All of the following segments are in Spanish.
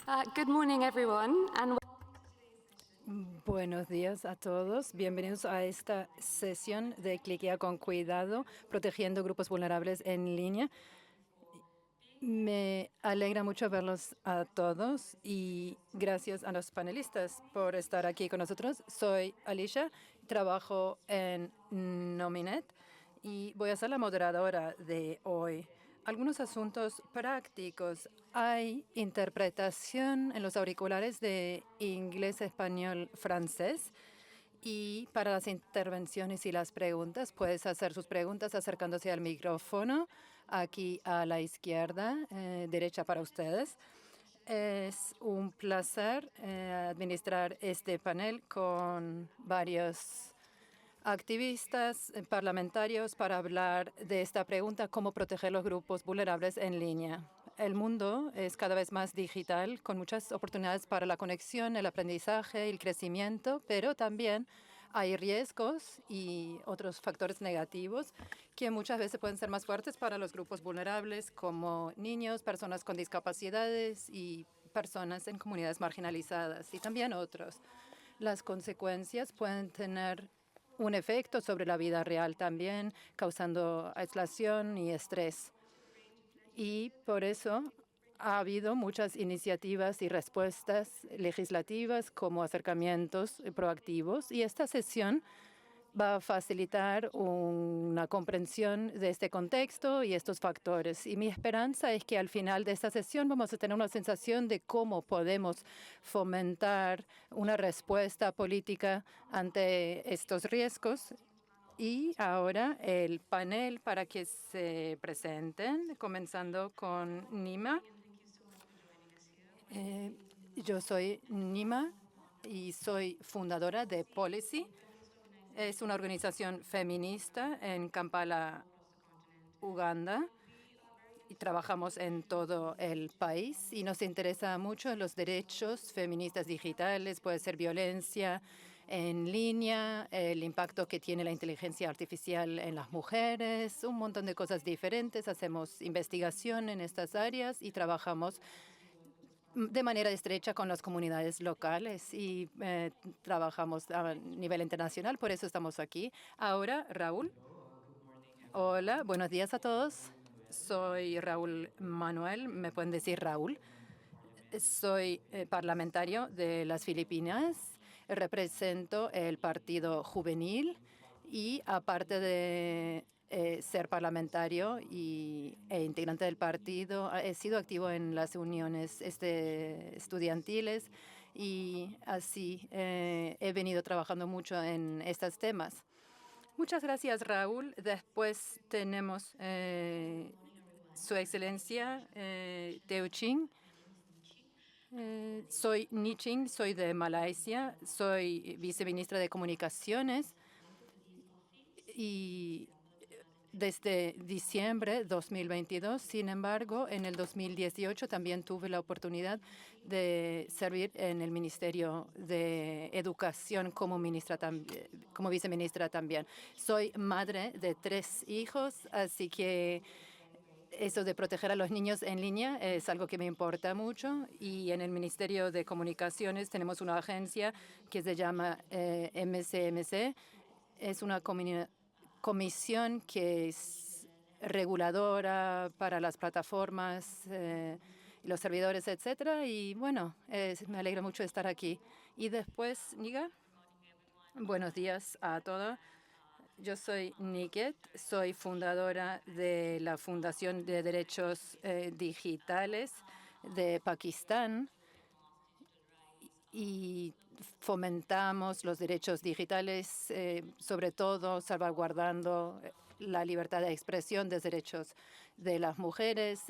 Good morning, everyone, and Buenos días a todos. Bienvenidos a esta sesión de Cliquea con Cuidado, protegiendo grupos vulnerables en línea. Me alegra mucho verlos a todos y gracias a los panelistas por estar aquí con nosotros. Soy Alicia, trabajo en Nominet y voy a ser la moderadora de hoy. Algunos asuntos prácticos. Hay interpretación en los auriculares de inglés, español, francés. Y para las intervenciones y las preguntas, puedes hacer sus preguntas acercándose al micrófono aquí a la izquierda, derecha para ustedes. Es un placer administrar este panel con varios activistas parlamentarios para hablar de esta pregunta, cómo proteger los grupos vulnerables en línea. El mundo es cada vez más digital, con muchas oportunidades para la conexión, el aprendizaje y el crecimiento, pero también hay riesgos y otros factores negativos que muchas veces pueden ser más fuertes para los grupos vulnerables, como niños, personas con discapacidades y personas en comunidades marginalizadas, y también otros. Las consecuencias pueden tener un efecto sobre la vida real también, causando aislación y estrés. Y por eso ha habido muchas iniciativas y respuestas legislativas como acercamientos proactivos. Y esta sesión va a facilitar una comprensión de este contexto y estos factores. Y mi esperanza es que al final de esta sesión vamos a tener una sensación de cómo podemos fomentar una respuesta política ante estos riesgos. Y ahora el panel para que se presenten, comenzando con Nima. Yo soy Nima y soy fundadora de Policy. Es una organización feminista en Kampala, Uganda, y trabajamos en todo el país y nos interesa mucho los derechos feministas digitales, puede ser violencia en línea, el impacto que tiene la inteligencia artificial en las mujeres, un montón de cosas diferentes. Hacemos investigación en estas áreas y trabajamos de manera estrecha con las comunidades locales y trabajamos a nivel internacional, por eso estamos aquí. Ahora, Raúl. Hola, buenos días a todos. Soy Raúl Manuel, me pueden decir Raúl. Soy parlamentario de las Filipinas, represento el Partido Juvenil y aparte de ser parlamentario e integrante del partido, he sido activo en las uniones estudiantiles y así he venido trabajando mucho en estos temas. Muchas gracias, Raúl. Después tenemos Su Excelencia Teo Ching. Soy Ni Ching, soy de Malasia, soy viceministra de Comunicaciones y desde diciembre de 2022. Sin embargo, en el 2018 también tuve la oportunidad de servir en el Ministerio de Educación como viceministra también. Soy madre de 3 hijos, así que eso de proteger a los niños en línea es algo que me importa mucho. Y en el Ministerio de Comunicaciones tenemos una agencia que se llama MCMC. Es una comisión que es reguladora para las plataformas, los servidores, etcétera. Y bueno, me alegra mucho estar aquí. Y después, Niga, buenos días a todos. Yo soy Niket, soy fundadora de la Fundación de Derechos Digitales de Pakistán y fomentamos los derechos digitales, sobre todo salvaguardando la libertad de expresión de derechos de las mujeres.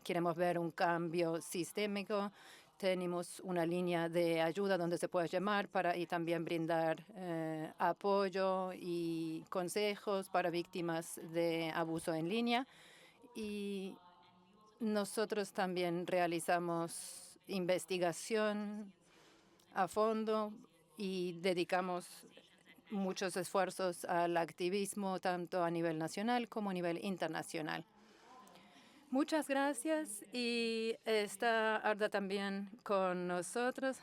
Queremos ver un cambio sistémico. Tenemos una línea de ayuda donde se puede llamar y también brindar apoyo y consejos para víctimas de abuso en línea. Y nosotros también realizamos investigación a fondo y dedicamos muchos esfuerzos al activismo, tanto a nivel nacional como a nivel internacional. Muchas gracias y está Arda también con nosotros.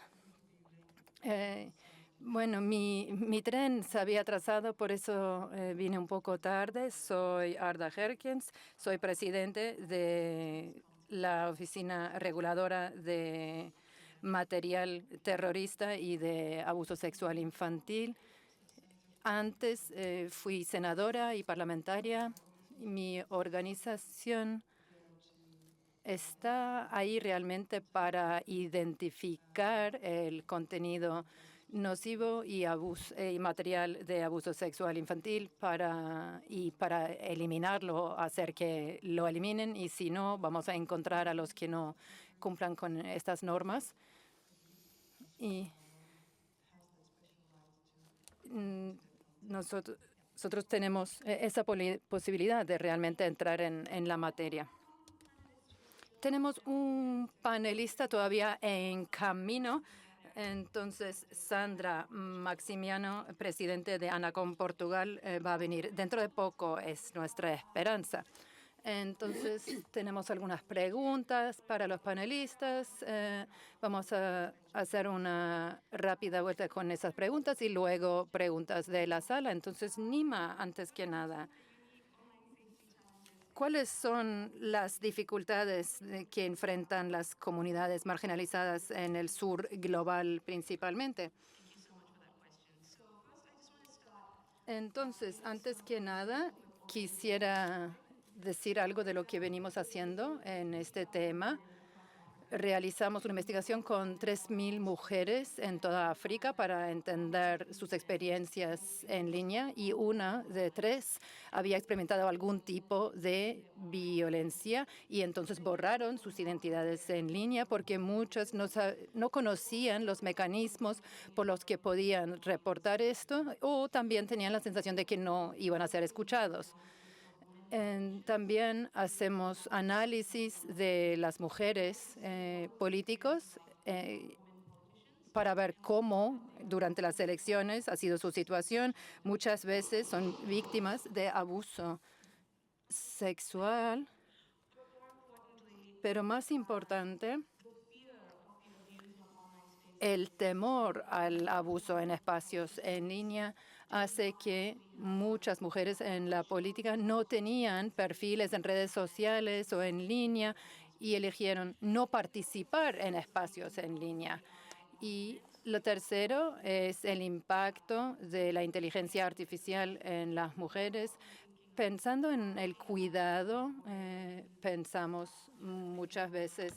Bueno, mi tren se había atrasado, por eso vine un poco tarde. Soy Arda Herkens, soy presidente de la Oficina Reguladora de Material Terrorista y de Abuso Sexual Infantil. Antes fui senadora y parlamentaria. Mi organización está ahí realmente para identificar el contenido nocivo y material de abuso sexual infantil para eliminarlo, hacer que lo eliminen, y si no, vamos a encontrar a los que no cumplan con estas normas. Y nosotros tenemos esa posibilidad de realmente entrar en la materia. Tenemos un panelista todavía en camino. Entonces, Sandra Maximiano, presidente de ANACOM Portugal, va a venir dentro de poco, es nuestra esperanza. Entonces, tenemos algunas preguntas para los panelistas. Vamos a hacer una rápida vuelta con esas preguntas y luego preguntas de la sala. Entonces, Nima, antes que nada, ¿cuáles son las dificultades que enfrentan las comunidades marginalizadas en el sur global principalmente? Entonces, antes que nada, quisiera decir algo de lo que venimos haciendo en este tema. Realizamos una investigación con 3.000 mujeres en toda África para entender sus experiencias en línea, y una de 3 había experimentado algún tipo de violencia, y entonces borraron sus identidades en línea porque muchas no conocían los mecanismos por los que podían reportar esto, o también tenían la sensación de que no iban a ser escuchados. También hacemos análisis de las mujeres políticos para ver cómo durante las elecciones ha sido su situación. Muchas veces son víctimas de abuso sexual, pero más importante, el temor al abuso en espacios en línea hace que muchas mujeres en la política no tenían perfiles en redes sociales o en línea y eligieron no participar en espacios en línea. Y lo tercero es el impacto de la inteligencia artificial en las mujeres. Pensando en el cuidado, pensamos muchas veces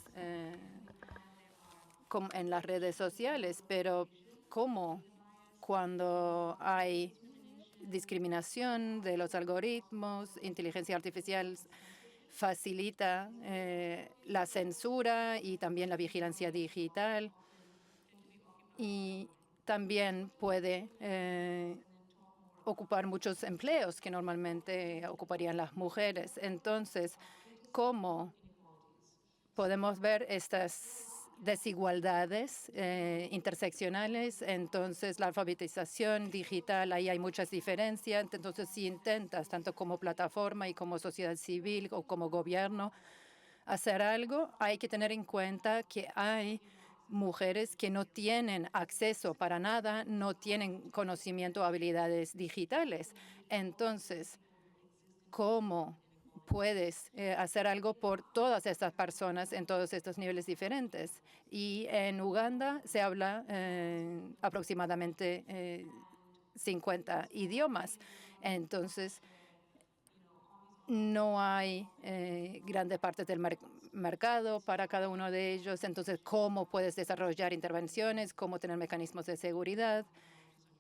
en las redes sociales, pero ¿cómo cuando hay discriminación de los algoritmos, inteligencia artificial facilita la censura y también la vigilancia digital, y también puede ocupar muchos empleos que normalmente ocuparían las mujeres? Entonces, ¿cómo podemos ver estas desigualdades interseccionales? Entonces, la alfabetización digital, ahí hay muchas diferencias. Entonces, si intentas, tanto como plataforma y como sociedad civil o como gobierno, hacer algo, hay que tener en cuenta que hay mujeres que no tienen acceso para nada, no tienen conocimiento o habilidades digitales. Entonces, ¿cómo puedes hacer algo por todas estas personas en todos estos niveles diferentes? Y en Uganda se habla aproximadamente 50 idiomas. Entonces, no hay grandes partes del mercado para cada uno de ellos. Entonces, ¿cómo puedes desarrollar intervenciones? ¿Cómo tener mecanismos de seguridad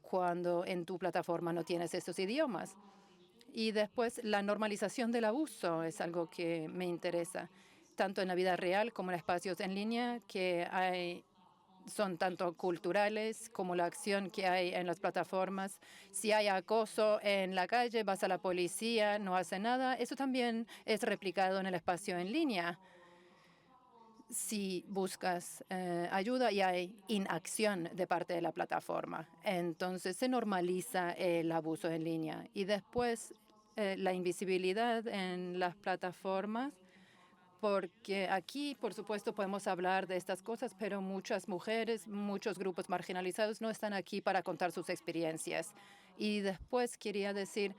cuando en tu plataforma no tienes estos idiomas? Y después, la normalización del abuso es algo que me interesa, tanto en la vida real como en espacios en línea, que son tanto culturales como la acción que hay en las plataformas. Si hay acoso en la calle, vas a la policía, no hace nada. Eso también es replicado en el espacio en línea. Si buscas ayuda y hay inacción de parte de la plataforma, entonces se normaliza el abuso en línea. Y después, la invisibilidad en las plataformas. porque aquí, por supuesto, podemos hablar de estas cosas, pero muchas mujeres, muchos grupos marginalizados no están aquí para contar sus experiencias. Y después quería decir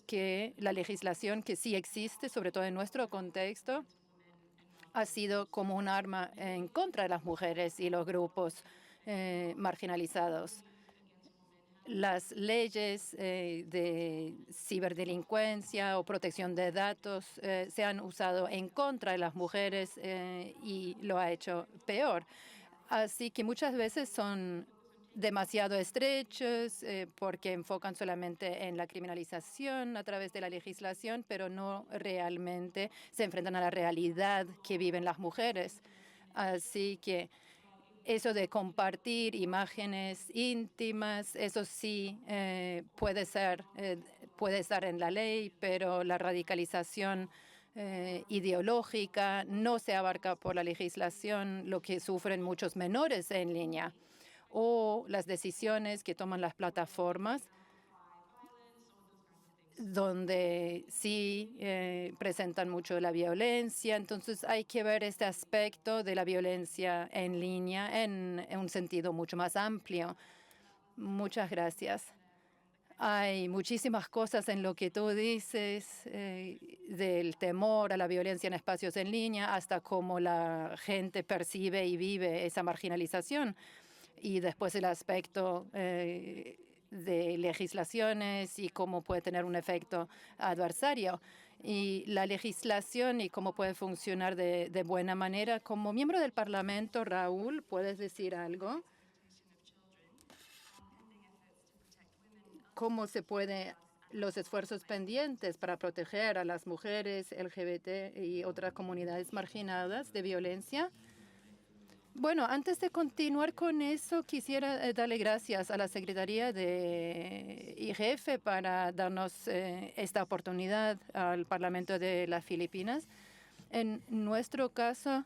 que la legislación que sí existe, sobre todo en nuestro contexto, ha sido como un arma en contra de las mujeres y los grupos marginalizados. Las leyes de ciberdelincuencia o protección de datos se han usado en contra de las mujeres y lo ha hecho peor. Así que muchas veces son demasiado estrechos porque enfocan solamente en la criminalización a través de la legislación, pero no realmente se enfrentan a la realidad que viven las mujeres. Así que eso de compartir imágenes íntimas, eso sí puede estar en la ley, pero la radicalización ideológica no se abarca por la legislación, lo que sufren muchos menores en línea, o las decisiones que toman las plataformas donde sí presentan mucho la violencia. Entonces hay que ver este aspecto de la violencia en línea en un sentido mucho más amplio. Muchas gracias. Hay muchísimas cosas en lo que tú dices, del temor a la violencia en espacios en línea, hasta cómo la gente percibe y vive esa marginalización. Y después el aspecto de legislaciones y cómo puede tener un efecto adversario. Y la legislación y cómo puede funcionar de buena manera. Como miembro del Parlamento, Raúl, ¿puedes decir algo? ¿Cómo se puede los esfuerzos pendientes para proteger a las mujeres LGBT y otras comunidades marginadas de violencia? Bueno, antes de continuar con eso, quisiera darle gracias a la Secretaría de IGF para darnos esta oportunidad al Parlamento de las Filipinas. En nuestro caso,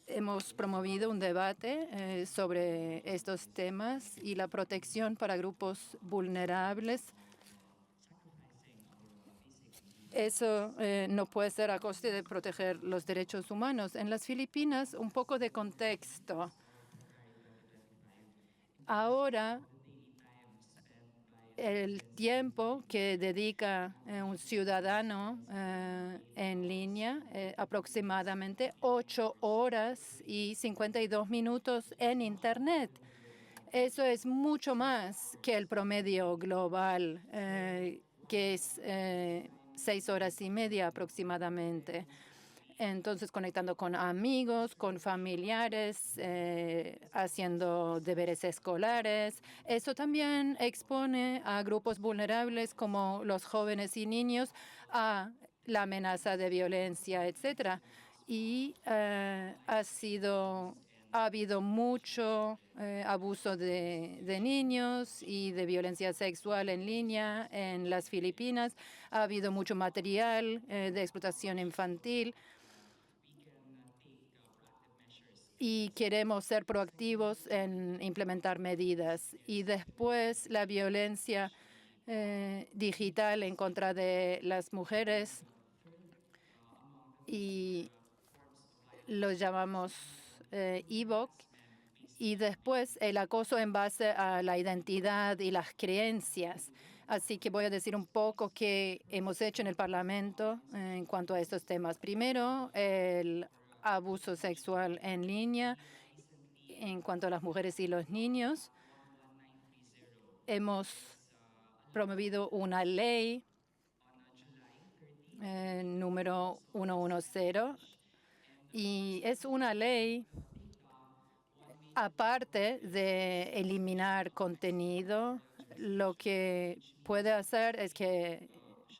hemos promovido un debate sobre estos temas y la protección para grupos vulnerables. Eso no puede ser a coste de proteger los derechos humanos. En las Filipinas, un poco de contexto. Ahora, el tiempo que dedica un ciudadano en línea, aproximadamente 8 horas y 52 minutos en Internet. Eso es mucho más que el promedio global, que es 6 horas y media aproximadamente. Entonces, conectando con amigos, con familiares, haciendo deberes escolares. Eso también expone a grupos vulnerables como los jóvenes y niños a la amenaza de violencia, etcétera. Y ha habido mucho abuso de niños y de violencia sexual en línea en las Filipinas. Ha habido mucho material de explotación infantil. Y queremos ser proactivos en implementar medidas. Y después la violencia digital en contra de las mujeres, y lo llamamos EVOC. Y después el acoso en base a la identidad y las creencias. Así que voy a decir un poco qué hemos hecho en el Parlamento en cuanto a estos temas. Primero, el abuso sexual en línea. En cuanto a las mujeres y los niños, hemos promovido una ley número 110, y es una ley aparte de eliminar contenido. Lo que puede hacer es que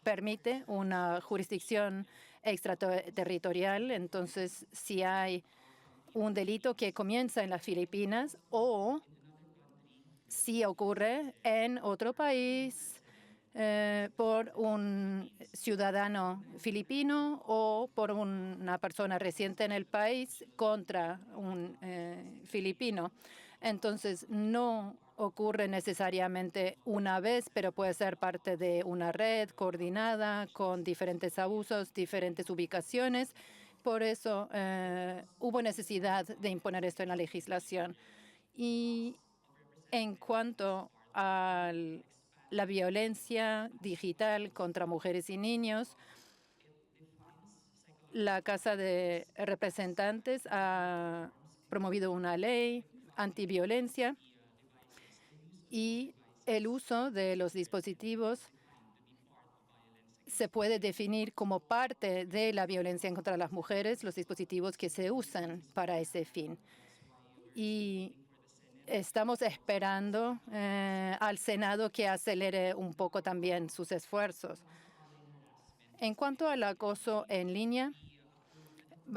permite una jurisdicción extraterritorial. Entonces, si hay un delito que comienza en las Filipinas o si ocurre en otro país por un ciudadano filipino o por una persona residente en el país contra un filipino. Entonces, no ocurre necesariamente una vez, pero puede ser parte de una red coordinada con diferentes abusos, diferentes ubicaciones. Por eso hubo necesidad de imponer esto en la legislación. Y en cuanto a la violencia digital contra mujeres y niños, la Casa de Representantes ha promovido una ley antiviolencia y el uso de los dispositivos se puede definir como parte de la violencia contra las mujeres, los dispositivos que se usan para ese fin. Y estamos esperando al Senado que acelere un poco también sus esfuerzos. En cuanto al acoso en línea,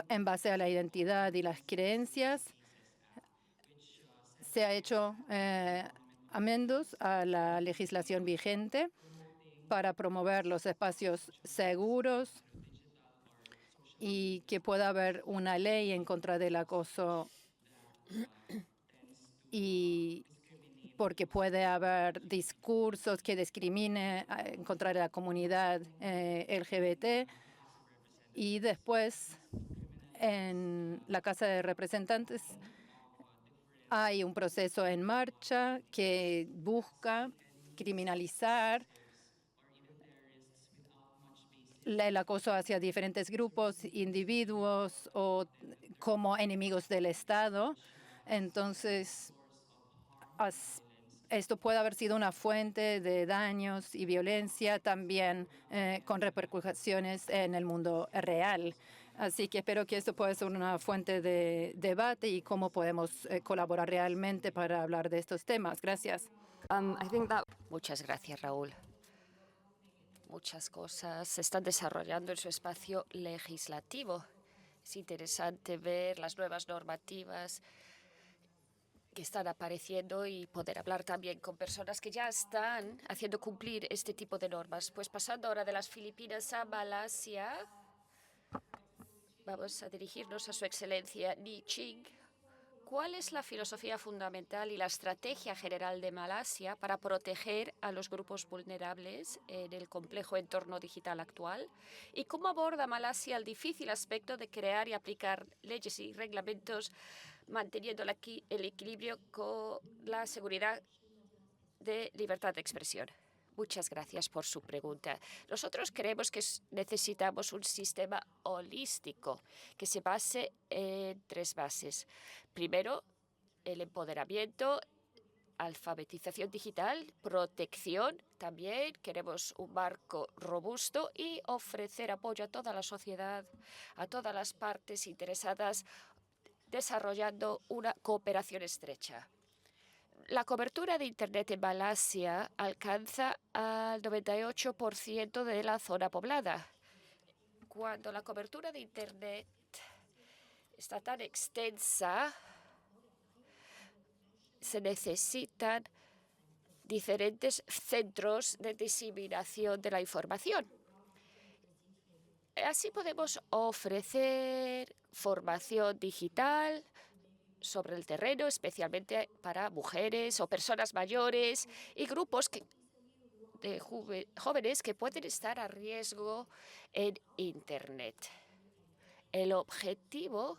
en base a la identidad y las creencias, se ha hecho amendos a la legislación vigente para promover los espacios seguros y que pueda haber una ley en contra del acoso y porque puede haber discursos que discriminen en contra de la comunidad LGBT. Y después, en la Casa de Representantes, hay un proceso en marcha que busca criminalizar el acoso hacia diferentes grupos, individuos o como enemigos del Estado. Entonces, esto puede haber sido una fuente de daños y violencia también con repercusiones en el mundo real. Así que espero que esto pueda ser una fuente de debate y cómo podemos colaborar realmente para hablar de estos temas. Gracias. I think that Muchas gracias, Raúl. Muchas cosas se están desarrollando en su espacio legislativo. Es interesante ver las nuevas normativas que están apareciendo y poder hablar también con personas que ya están haciendo cumplir este tipo de normas. Pues pasando ahora de las Filipinas a Malasia, vamos a dirigirnos a Su Excelencia Ni Ching. ¿Cuál es la filosofía fundamental y la estrategia general de Malasia para proteger a los grupos vulnerables en el complejo entorno digital actual? ¿Y cómo aborda Malasia el difícil aspecto de crear y aplicar leyes y reglamentos manteniendo el equilibrio con la seguridad de libertad de expresión? Muchas gracias por su pregunta. Nosotros creemos que necesitamos un sistema holístico que se base en tres bases. Primero, el empoderamiento, alfabetización digital, protección. También queremos un marco robusto y ofrecer apoyo a toda la sociedad, a todas las partes interesadas, desarrollando una cooperación estrecha. La cobertura de Internet en Malasia alcanza al 98% de la zona poblada. Cuando la cobertura de Internet está tan extensa, se necesitan diferentes centros de diseminación de la información. Así podemos ofrecer formación digital sobre el terreno, especialmente para mujeres o personas mayores y grupos de jóvenes que pueden estar a riesgo en Internet. El objetivo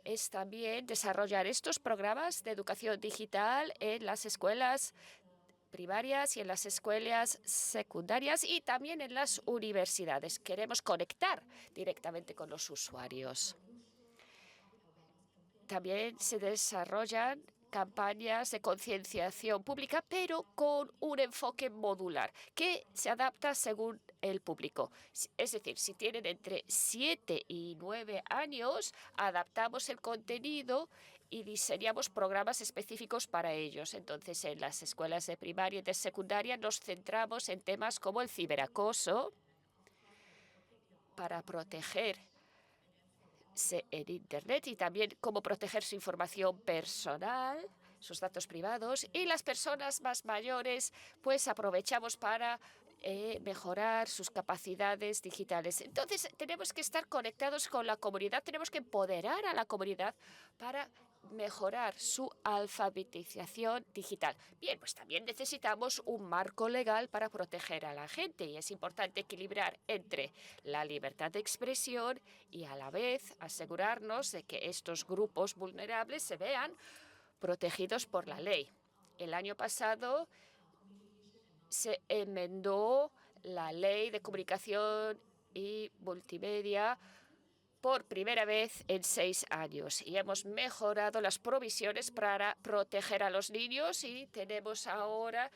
es también desarrollar estos programas de educación digital en las escuelas primarias y en las escuelas secundarias y también en las universidades. Queremos conectar directamente con los usuarios. También se desarrollan campañas de concienciación pública, pero con un enfoque modular que se adapta según el público. Es decir, si tienen entre 7 y 9 años, adaptamos el contenido y diseñamos programas específicos para ellos. Entonces, en las escuelas de primaria y de secundaria nos centramos en temas como el ciberacoso para proteger en Internet y también cómo proteger su información personal, sus datos privados. Y las personas más mayores, pues aprovechamos para mejorar sus capacidades digitales. Entonces, tenemos que estar conectados con la comunidad, tenemos que empoderar a la comunidad para mejorar su alfabetización digital. Bien, pues también necesitamos un marco legal para proteger a la gente y es importante equilibrar entre la libertad de expresión y a la vez asegurarnos de que estos grupos vulnerables se vean protegidos por la ley. El año pasado se enmendó la Ley de Comunicación y Multimedia por primera vez en 6 años y hemos mejorado las provisiones para proteger a los niños y tenemos ahora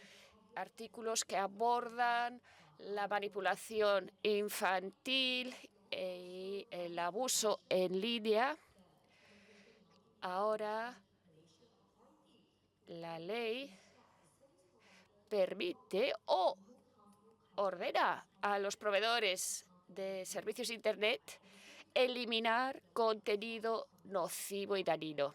artículos que abordan la manipulación infantil y el abuso en línea. Ahora la ley permite o ordena a los proveedores de servicios de Internet eliminar contenido nocivo y dañino.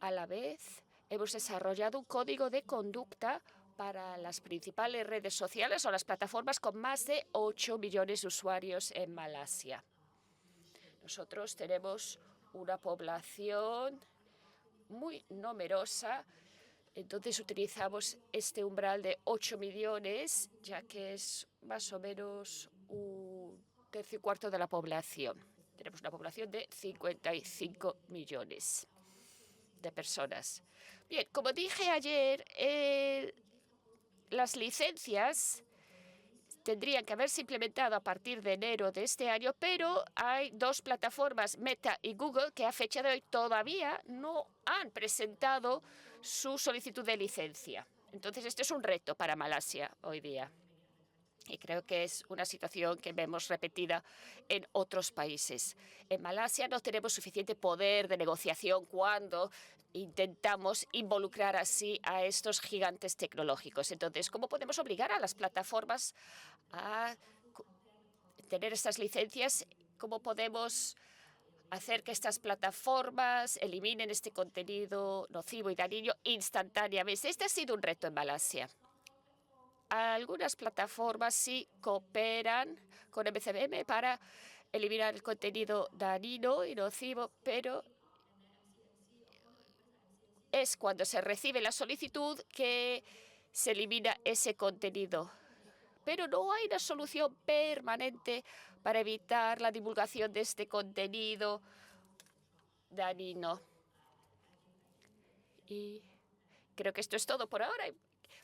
A la vez, hemos desarrollado un código de conducta para las principales redes sociales o las plataformas con más de 8 millones de usuarios en Malasia. Nosotros tenemos una población muy numerosa, entonces utilizamos este umbral de 8 millones, ya que es más o menos un tercio y cuarto de la población. Tenemos una población de 55 millones de personas. Bien, como dije ayer, las licencias tendrían que haberse implementado a partir de enero de este año, pero hay 2 plataformas, Meta y Google, que a fecha de hoy todavía no han presentado su solicitud de licencia. Entonces, esto es un reto para Malasia hoy día. Y creo que es una situación que vemos repetida en otros países. En Malasia no tenemos suficiente poder de negociación cuando intentamos involucrar así a estos gigantes tecnológicos. Entonces, ¿cómo podemos obligar a las plataformas a tener estas licencias? ¿Cómo podemos hacer que estas plataformas eliminen este contenido nocivo y dañino instantáneamente? Este ha sido un reto en Malasia. Algunas plataformas sí cooperan con MCBM para eliminar el contenido dañino y nocivo, pero es cuando se recibe la solicitud que se elimina ese contenido. Pero no hay una solución permanente para evitar la divulgación de este contenido dañino. Y creo que esto es todo por ahora.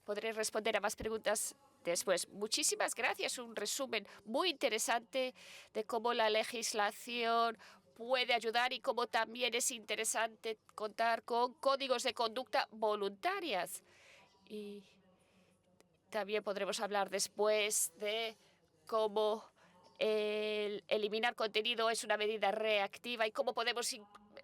Podré responder a más preguntas después. Muchísimas gracias. Un resumen muy interesante de cómo la legislación puede ayudar y cómo también es interesante contar con códigos de conducta voluntarias. Y también podremos hablar después de cómo eliminar contenido es una medida reactiva y cómo podemos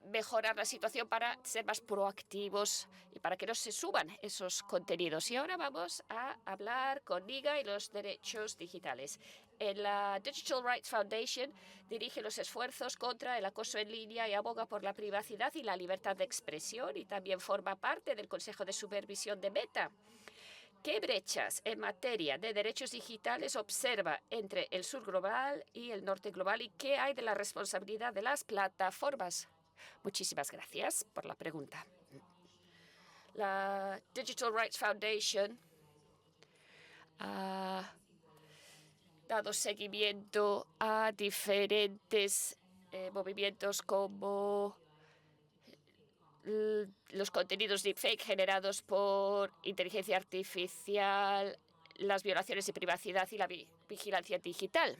mejorar la situación para ser más proactivos y para que no se suban esos contenidos. Y ahora vamos a hablar con Niga y los derechos digitales. La Digital Rights Foundation dirige los esfuerzos contra el acoso en línea y aboga por la privacidad y la libertad de expresión y también forma parte del Consejo de Supervisión de Meta. ¿Qué brechas en materia de derechos digitales observa entre el sur global y el norte global y qué hay de la responsabilidad de las plataformas? Muchísimas gracias por la pregunta. La Digital Rights Foundation ha dado seguimiento a diferentes movimientos como los contenidos deepfake generados por inteligencia artificial, las violaciones de privacidad y la vigilancia digital.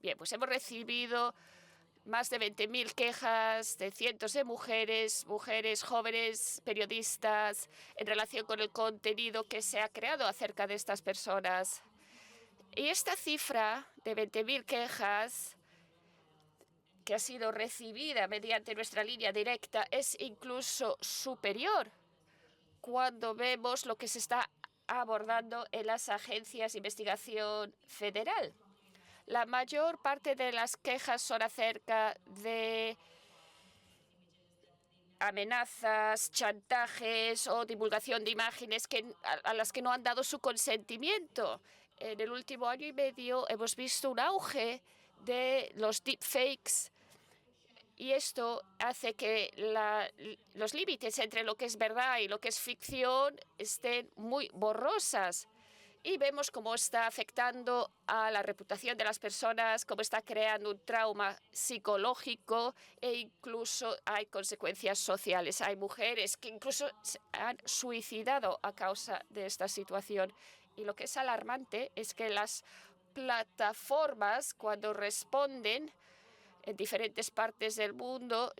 Bien, pues hemos recibido más de 20.000 quejas de cientos de mujeres jóvenes, periodistas, en relación con el contenido que se ha creado acerca de estas personas. Y esta cifra de 20.000 quejas que ha sido recibida mediante nuestra línea directa es incluso superior cuando vemos lo que se está abordando en las agencias de investigación federal. La mayor parte de las quejas son acerca de amenazas, chantajes o divulgación de imágenes a las que no han dado su consentimiento. En el último año y medio hemos visto un auge de los deepfakes y esto hace que los límites entre lo que es verdad y lo que es ficción estén muy borrosas. Y vemos cómo está afectando a la reputación de las personas, cómo está creando un trauma psicológico e incluso hay consecuencias sociales. Hay mujeres que incluso se han suicidado a causa de esta situación. Y lo que es alarmante es que las plataformas, cuando responden en diferentes partes del mundo,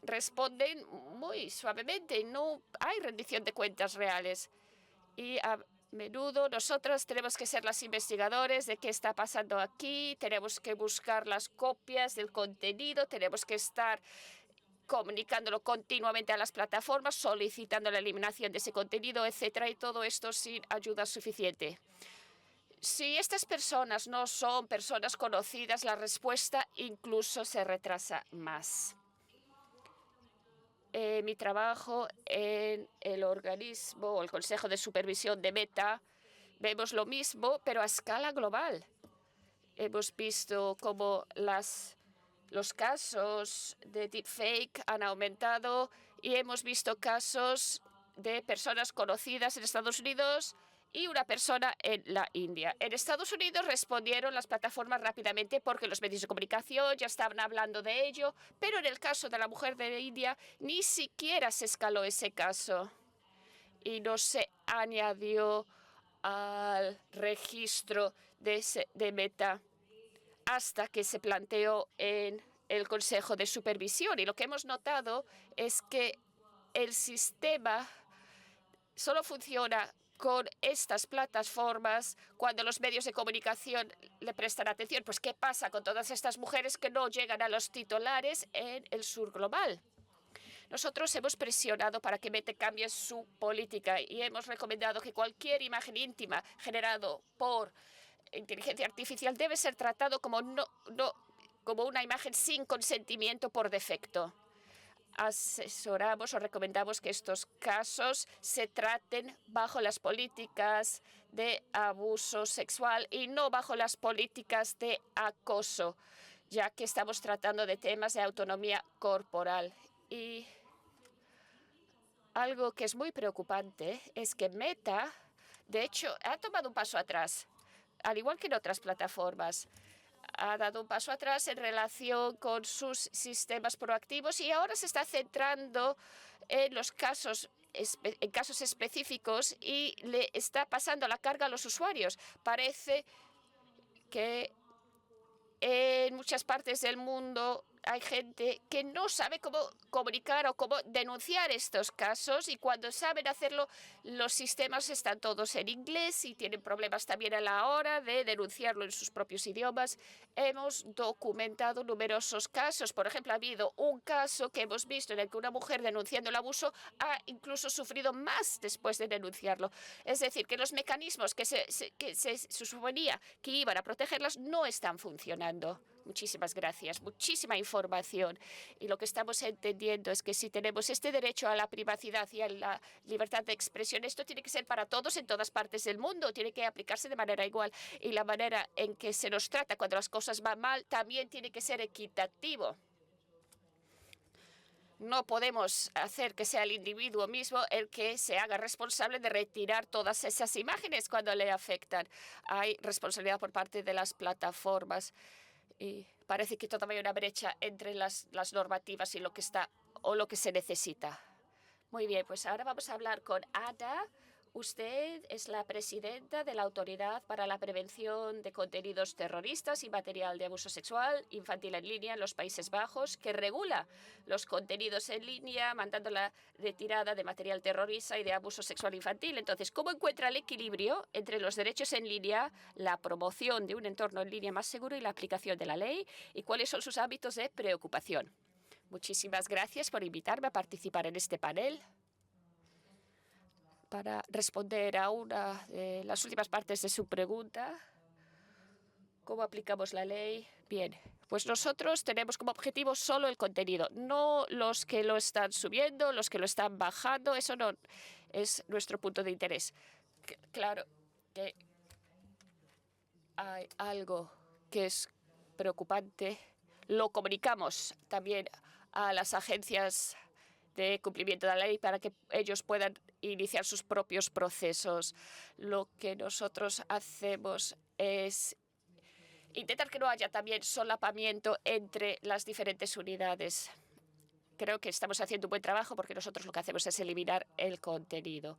responden muy suavemente y no hay rendición de cuentas reales. Y a menudo nosotros tenemos que ser los investigadores de qué está pasando aquí, tenemos que buscar las copias del contenido, tenemos que estar comunicándolo continuamente a las plataformas, solicitando la eliminación de ese contenido, etcétera, y todo esto sin ayuda suficiente. Si estas personas no son personas conocidas, la respuesta incluso se retrasa más. Mi trabajo en el organismo o el Consejo de Supervisión de Meta, vemos lo mismo, pero a escala global. Hemos visto cómo los casos de deepfake han aumentado y hemos visto casos de personas conocidas en Estados Unidos y una persona en la India. En Estados Unidos respondieron las plataformas rápidamente porque los medios de comunicación ya estaban hablando de ello, pero en el caso de la mujer de la India ni siquiera se escaló ese caso y no se añadió al registro de Meta hasta que se planteó en el Consejo de Supervisión. Y lo que hemos notado es que el sistema solo funciona con estas plataformas cuando los medios de comunicación le prestan atención. Pues, ¿qué pasa con todas estas mujeres que no llegan a los titulares en el sur global? Nosotros hemos presionado para que Meta cambie su política y hemos recomendado que cualquier imagen íntima generado por inteligencia artificial debe ser tratado como como una imagen sin consentimiento por defecto. Asesoramos o recomendamos que estos casos se traten bajo las políticas de abuso sexual y no bajo las políticas de acoso, ya que estamos tratando de temas de autonomía corporal. Y algo que es muy preocupante es que Meta, de hecho, ha tomado un paso atrás, al igual que en otras plataformas. Ha dado un paso atrás en relación con sus sistemas proactivos y ahora se está centrando en los casos específicos y le está pasando la carga a los usuarios. Parece que en muchas partes del mundo hay gente que no sabe cómo comunicar o cómo denunciar estos casos y cuando saben hacerlo, los sistemas están todos en inglés y tienen problemas también a la hora de denunciarlo en sus propios idiomas. Hemos documentado numerosos casos. Por ejemplo, ha habido un caso que hemos visto en el que una mujer denunciando el abuso ha incluso sufrido más después de denunciarlo. Es decir, que los mecanismos que se suponía que iban a protegerlas no están funcionando. Muchísimas gracias. Muchísima información. Y lo que estamos entendiendo es que si tenemos este derecho a la privacidad y a la libertad de expresión, esto tiene que ser para todos en todas partes del mundo. Tiene que aplicarse de manera igual. Y la manera en que se nos trata cuando las cosas van mal también tiene que ser equitativo. No podemos hacer que sea el individuo mismo el que se haga responsable de retirar todas esas imágenes cuando le afectan. Hay responsabilidad por parte de las plataformas. Y parece que todavía hay una brecha entre las normativas y lo que se necesita. Muy bien, pues ahora vamos a hablar con Ada. Usted es la presidenta de la Autoridad para la Prevención de Contenidos Terroristas y Material de Abuso Sexual Infantil en Línea en los Países Bajos, que regula los contenidos en línea, mandando la retirada de material terrorista y de abuso sexual infantil. Entonces, ¿cómo encuentra el equilibrio entre los derechos en línea, la promoción de un entorno en línea más seguro y la aplicación de la ley? ¿Y cuáles son sus ámbitos de preocupación? Muchísimas gracias por invitarme a participar en este panel. Para responder a una de las últimas partes de su pregunta, ¿cómo aplicamos la ley? Bien, pues nosotros tenemos como objetivo solo el contenido, no los que lo están subiendo, los que lo están bajando. Eso no es nuestro punto de interés. Claro que hay algo que es preocupante, lo comunicamos también a las agencias de cumplimiento de la ley para que ellos puedan iniciar sus propios procesos. Lo que nosotros hacemos es intentar que no haya también solapamiento entre las diferentes unidades. Creo que estamos haciendo un buen trabajo porque nosotros lo que hacemos es eliminar el contenido.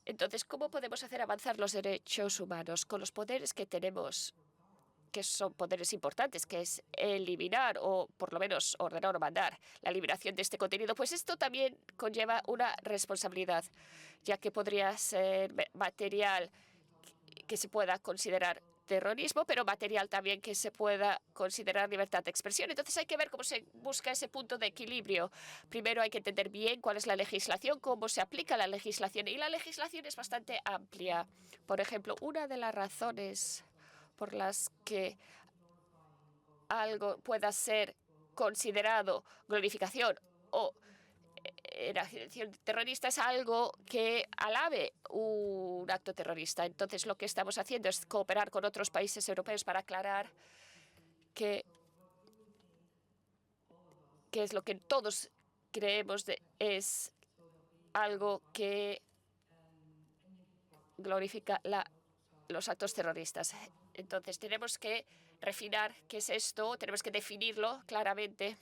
Entonces, ¿cómo podemos hacer avanzar los derechos humanos? Con los poderes que tenemos, que son poderes importantes, que es eliminar o por lo menos ordenar o mandar la liberación de este contenido, pues esto también conlleva una responsabilidad, ya que podría ser material que se pueda considerar terrorismo, pero material también que se pueda considerar libertad de expresión. Entonces hay que ver cómo se busca ese punto de equilibrio. Primero hay que entender bien cuál es la legislación, cómo se aplica la legislación. Y la legislación es bastante amplia. Por ejemplo, una de las razones por las que algo pueda ser considerado glorificación o enajenación terrorista es algo que alabe un acto terrorista. Entonces, lo que estamos haciendo es cooperar con otros países europeos para aclarar que es lo que todos creemos es algo que glorifica los actos terroristas. Entonces, tenemos que refinar qué es esto, tenemos que definirlo claramente.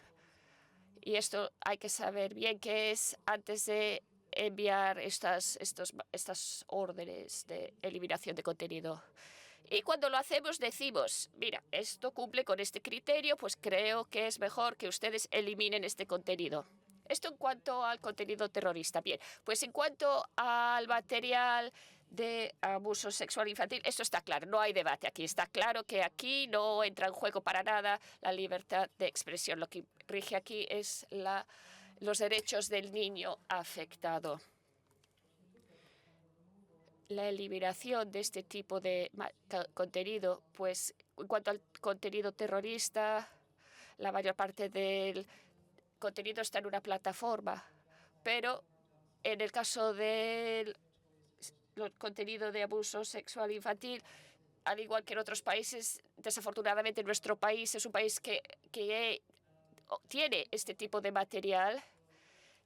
Y esto hay que saber bien qué es antes de enviar estas órdenes de eliminación de contenido. Y cuando lo hacemos decimos, mira, esto cumple con este criterio, pues creo que es mejor que ustedes eliminen este contenido. Esto en cuanto al contenido terrorista. Bien, pues en cuanto al material de abuso sexual infantil, esto está claro, no hay debate aquí. Está claro que aquí no entra en juego para nada la libertad de expresión. Lo que rige aquí es los derechos del niño afectado. La eliminación de este tipo de contenido, pues en cuanto al contenido terrorista, la mayor parte del contenido está en una plataforma, pero en el caso del contenido de abuso sexual infantil, al igual que en otros países, desafortunadamente nuestro país es un país que tiene este tipo de material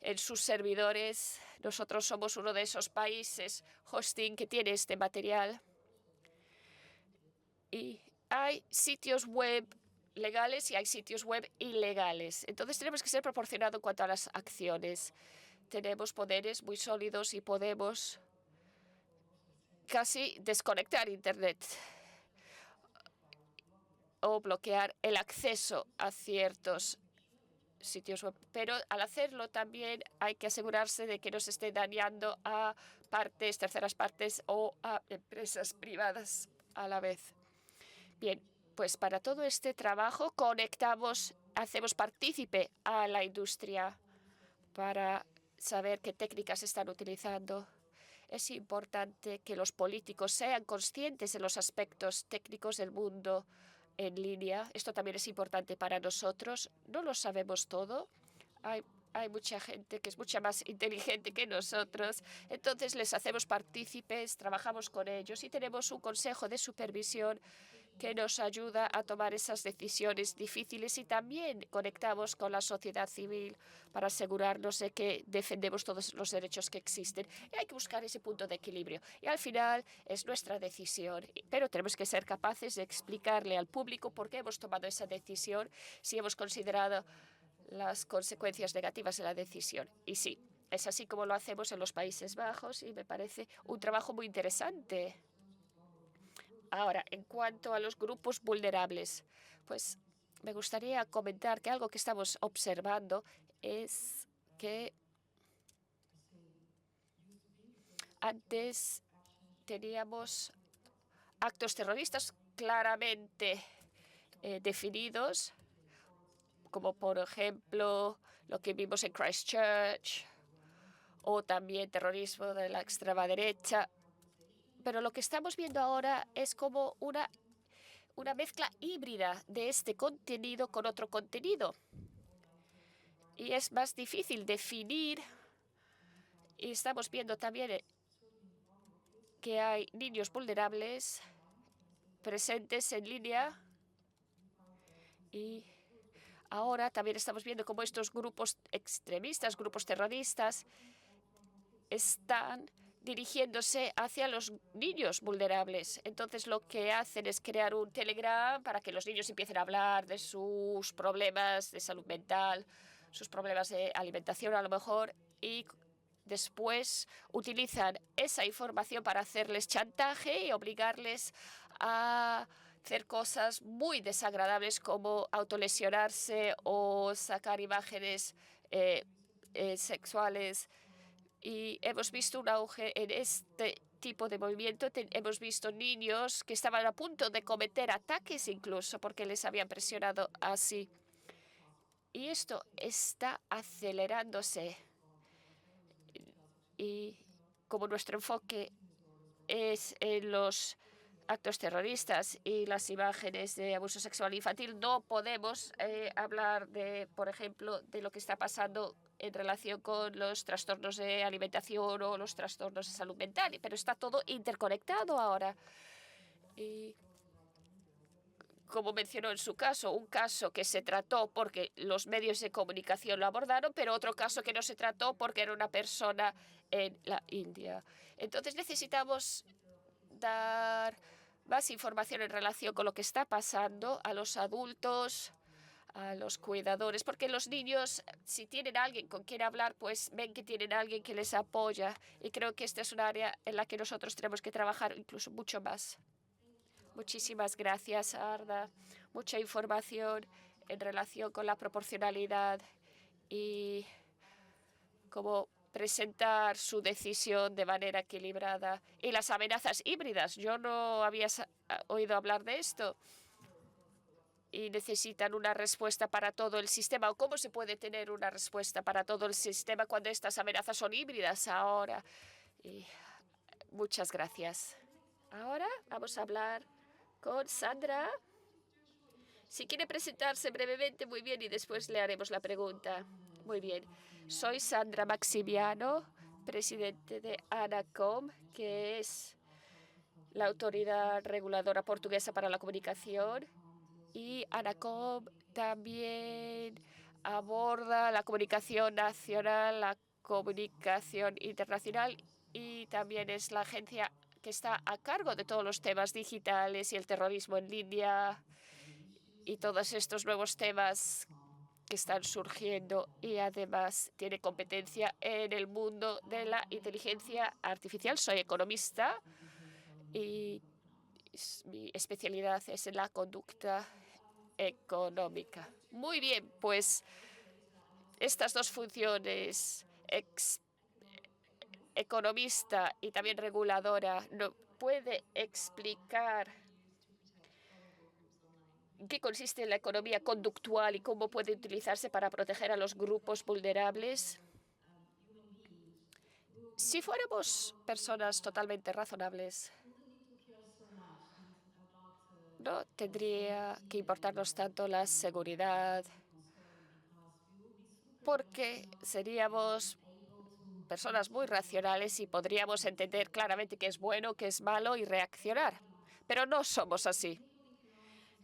en sus servidores. Nosotros somos uno de esos países hosting que tiene este material. Y hay sitios web legales y hay sitios web ilegales. Entonces tenemos que ser proporcionados en cuanto a las acciones. Tenemos poderes muy sólidos y podemos casi desconectar Internet o bloquear el acceso a ciertos sitios web. Pero al hacerlo también hay que asegurarse de que no se esté dañando a terceras partes o a empresas privadas a la vez. Bien, pues para todo este trabajo hacemos partícipe a la industria para saber qué técnicas están utilizando. Es importante que los políticos sean conscientes de los aspectos técnicos del mundo en línea. Esto también es importante para nosotros. No lo sabemos todo. Hay mucha gente que es mucha más inteligente que nosotros. Entonces les hacemos partícipes, trabajamos con ellos y tenemos un consejo de supervisión que nos ayuda a tomar esas decisiones difíciles y también conectamos con la sociedad civil para asegurarnos de que defendemos todos los derechos que existen. Y hay que buscar ese punto de equilibrio. Y al final es nuestra decisión, pero tenemos que ser capaces de explicarle al público por qué hemos tomado esa decisión, si hemos considerado las consecuencias negativas de la decisión. Y sí, es así como lo hacemos en los Países Bajos y me parece un trabajo muy interesante. Ahora, en cuanto a los grupos vulnerables, pues me gustaría comentar que algo que estamos observando es que antes teníamos actos terroristas claramente definidos, como por ejemplo lo que vimos en Christchurch o también terrorismo de la extrema derecha. Pero lo que estamos viendo ahora es como una mezcla híbrida de este contenido con otro contenido. Y es más difícil definir. Y estamos viendo también que hay niños vulnerables, presentes en línea. Y ahora también estamos viendo cómo estos grupos extremistas, grupos terroristas, están dirigiéndose hacia los niños vulnerables. Entonces, lo que hacen es crear un Telegram para que los niños empiecen a hablar de sus problemas de salud mental, sus problemas de alimentación a lo mejor, y después utilizan esa información para hacerles chantaje y obligarles a hacer cosas muy desagradables como autolesionarse o sacar imágenes sexuales. Y hemos visto un auge en este tipo de movimiento. Hemos visto niños que estaban a punto de cometer ataques incluso porque les habían presionado así. Y esto está acelerándose. Y como nuestro enfoque es en los actos terroristas y las imágenes de abuso sexual infantil, no podemos hablar de, por ejemplo, de lo que está pasando en relación con los trastornos de alimentación o los trastornos de salud mental, pero está todo interconectado ahora. Y como mencionó en su caso, un caso que se trató porque los medios de comunicación lo abordaron, pero otro caso que no se trató porque era una persona en la India. Entonces necesitamos dar más información en relación con lo que está pasando a los adultos, a los cuidadores, porque los niños, si tienen a alguien con quien hablar, pues ven que tienen a alguien que les apoya. Y creo que esta es un área en la que nosotros tenemos que trabajar incluso mucho más. Muchísimas gracias, Arda. Mucha información en relación con la proporcionalidad y cómo presentar su decisión de manera equilibrada. Y las amenazas híbridas. Yo no había oído hablar de esto. Y necesitan una respuesta para todo el sistema. ¿O cómo se puede tener una respuesta para todo el sistema cuando estas amenazas son híbridas ahora? Y muchas gracias. Ahora vamos a hablar con Sandra. Si quiere presentarse brevemente, muy bien, y después le haremos la pregunta. Muy bien. Soy Sandra Maximiano, presidente de ANACOM, que es la autoridad reguladora portuguesa para la comunicación. Y ANACOM también aborda la comunicación nacional, la comunicación internacional, y también es la agencia que está a cargo de todos los temas digitales y el terrorismo en línea y todos estos nuevos temas que están surgiendo, y además tiene competencia en el mundo de la inteligencia artificial. Soy economista y mi especialidad es en la conducta económica. Muy bien, pues estas dos funciones, economista y también reguladora, ¿no puede explicar en qué consiste la economía conductual y cómo puede utilizarse para proteger a los grupos vulnerables? Si fuéramos personas totalmente razonables, no tendría que importarnos tanto la seguridad, porque seríamos personas muy racionales y podríamos entender claramente qué es bueno, qué es malo y reaccionar. Pero no somos así.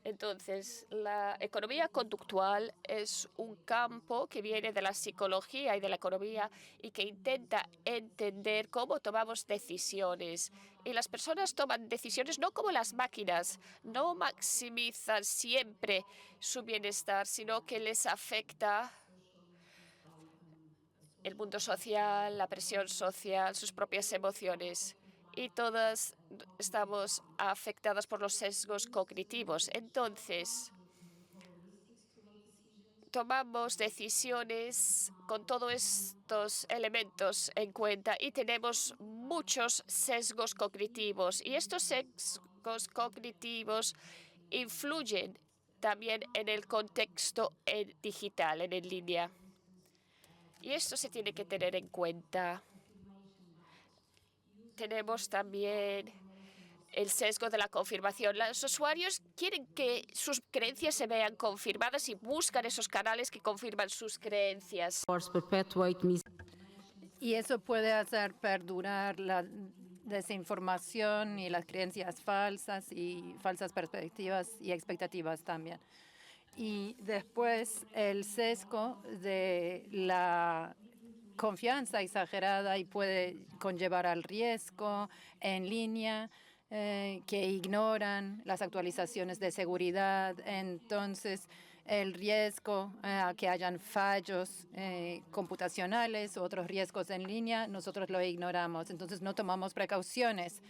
Entonces, la economía conductual es un campo que viene de la psicología y de la economía y que intenta entender cómo tomamos decisiones. Y las personas toman decisiones no como las máquinas, no maximizan siempre su bienestar, sino que les afecta el mundo social, la presión social, sus propias emociones. Y todas estamos afectadas por los sesgos cognitivos. Entonces, tomamos decisiones con todos estos elementos en cuenta y tenemos muchos sesgos cognitivos. Y estos sesgos cognitivos influyen también en el contexto digital, en línea. Y esto se tiene que tener en cuenta. Tenemos también el sesgo de la confirmación. Los usuarios quieren que sus creencias se vean confirmadas y buscan esos canales que confirman sus creencias. Y eso puede hacer perdurar la desinformación y las creencias falsas y falsas perspectivas y expectativas también. Y después el sesgo de la confianza exagerada y puede conllevar al riesgo en línea, que ignoran las actualizaciones de seguridad. Entonces, el riesgo a que hayan fallos computacionales u otros riesgos en línea, nosotros lo ignoramos. Entonces, no tomamos precauciones.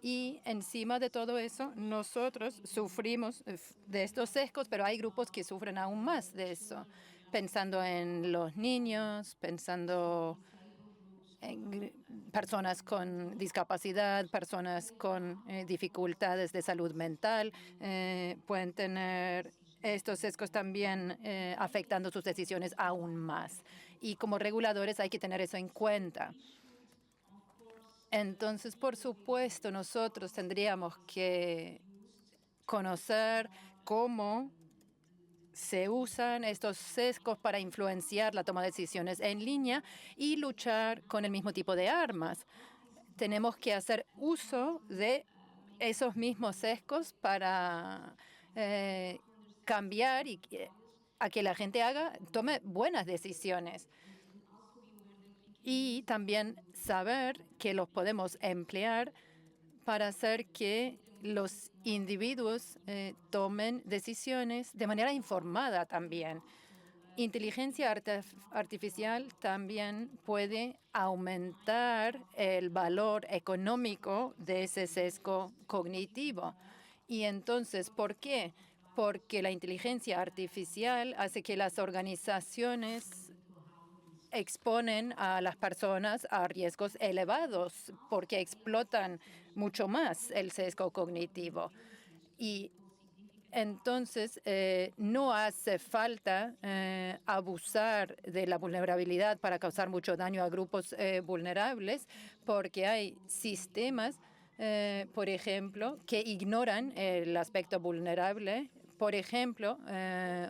Y encima de todo eso, nosotros sufrimos de estos sesgos, pero hay grupos que sufren aún más de eso, pensando en los niños, pensando en personas con discapacidad, personas con dificultades de salud mental, pueden tener estos sesgos también afectando sus decisiones aún más. Y como reguladores hay que tener eso en cuenta. Entonces, por supuesto, nosotros tendríamos que conocer cómo se usan estos sesgos para influenciar la toma de decisiones en línea y luchar con el mismo tipo de armas. Tenemos que hacer uso de esos mismos sesgos para cambiar y a que la gente tome buenas decisiones. Y también saber que los podemos emplear para hacer que los individuos tomen decisiones de manera informada también. Inteligencia artificial también puede aumentar el valor económico de ese sesgo cognitivo. Y entonces, ¿por qué? Porque la inteligencia artificial hace que las organizaciones exponen a las personas a riesgos elevados porque explotan mucho más el sesgo cognitivo. Y entonces no hace falta abusar de la vulnerabilidad para causar mucho daño a grupos vulnerables, porque hay sistemas, por ejemplo, que ignoran el aspecto vulnerable. Por ejemplo,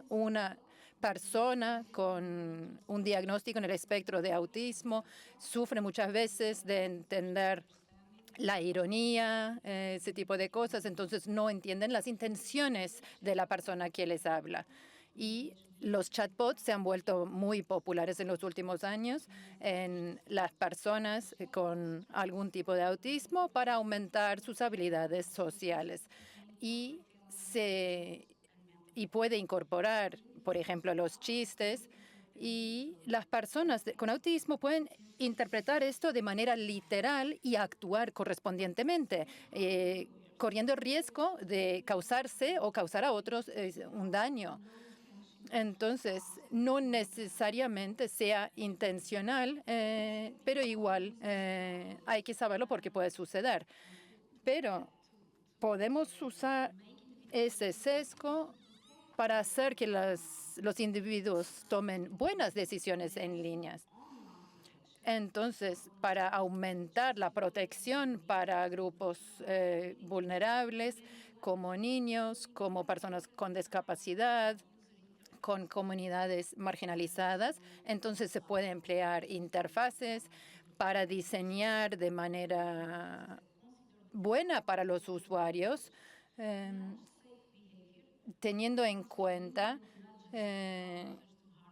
una persona con un diagnóstico en el espectro de autismo sufre muchas veces de entender la ironía, ese tipo de cosas, entonces no entienden las intenciones de la persona que les habla. Y los chatbots se han vuelto muy populares en los últimos años en las personas con algún tipo de autismo para aumentar sus habilidades sociales. Y puede incorporar, por ejemplo, los chistes, y las personas con autismo pueden interpretar esto de manera literal y actuar correspondientemente, corriendo el riesgo de causarse o causar a otros un daño. Entonces, no necesariamente sea intencional, pero igual hay que saberlo porque puede suceder. Pero podemos usar ese sesgo para hacer que los individuos tomen buenas decisiones en línea. Entonces, para aumentar la protección para grupos vulnerables, como niños, como personas con discapacidad, con comunidades marginalizadas, entonces se puede emplear interfaces para diseñar de manera buena para los usuarios, teniendo en cuenta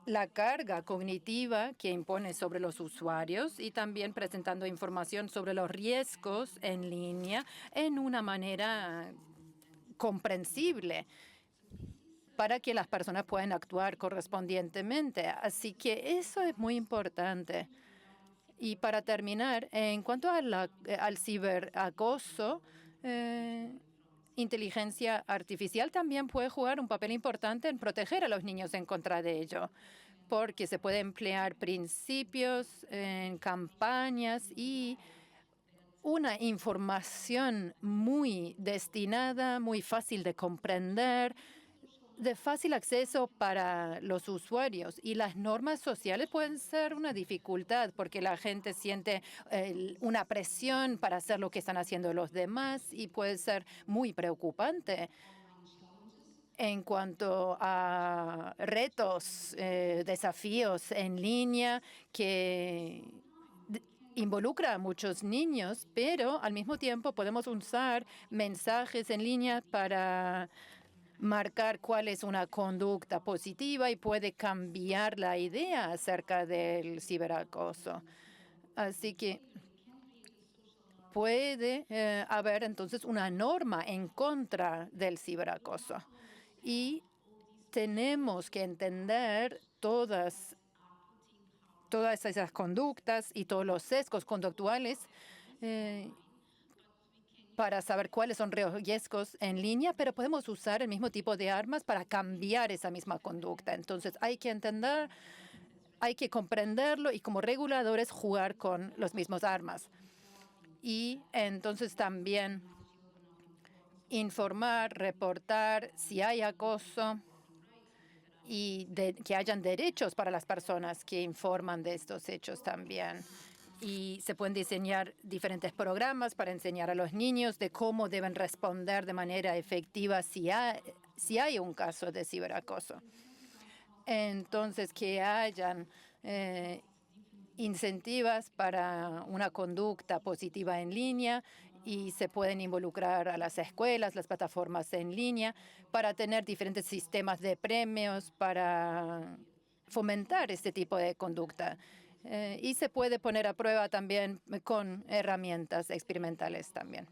la carga cognitiva que impone sobre los usuarios y también presentando información sobre los riesgos en línea en una manera comprensible para que las personas puedan actuar correspondientemente. Así que eso es muy importante. Y para terminar, en cuanto al ciberacoso, inteligencia artificial también puede jugar un papel importante en proteger a los niños en contra de ello, porque se puede emplear principios en campañas y una información muy destinada, muy fácil de comprender, de fácil acceso para los usuarios. Y las normas sociales pueden ser una dificultad porque la gente siente una presión para hacer lo que están haciendo los demás y puede ser muy preocupante en cuanto a retos, desafíos en línea que involucra a muchos niños, pero al mismo tiempo podemos usar mensajes en línea para marcar cuál es una conducta positiva y puede cambiar la idea acerca del ciberacoso. Así que puede haber entonces una norma en contra del ciberacoso. Y tenemos que entender todas esas conductas y todos los sesgos conductuales para saber cuáles son riesgos en línea, pero podemos usar el mismo tipo de armas para cambiar esa misma conducta. Entonces hay que entender, hay que comprenderlo y como reguladores jugar con los mismos armas. Y entonces también informar, reportar si hay acoso y que hayan derechos para las personas que informan de estos hechos también. Y se pueden diseñar diferentes programas para enseñar a los niños de cómo deben responder de manera efectiva si hay un caso de ciberacoso. Entonces, que hayan incentivos para una conducta positiva en línea y se pueden involucrar a las escuelas, las plataformas en línea, para tener diferentes sistemas de premios para fomentar este tipo de conducta. Y se puede poner a prueba también con herramientas experimentales también.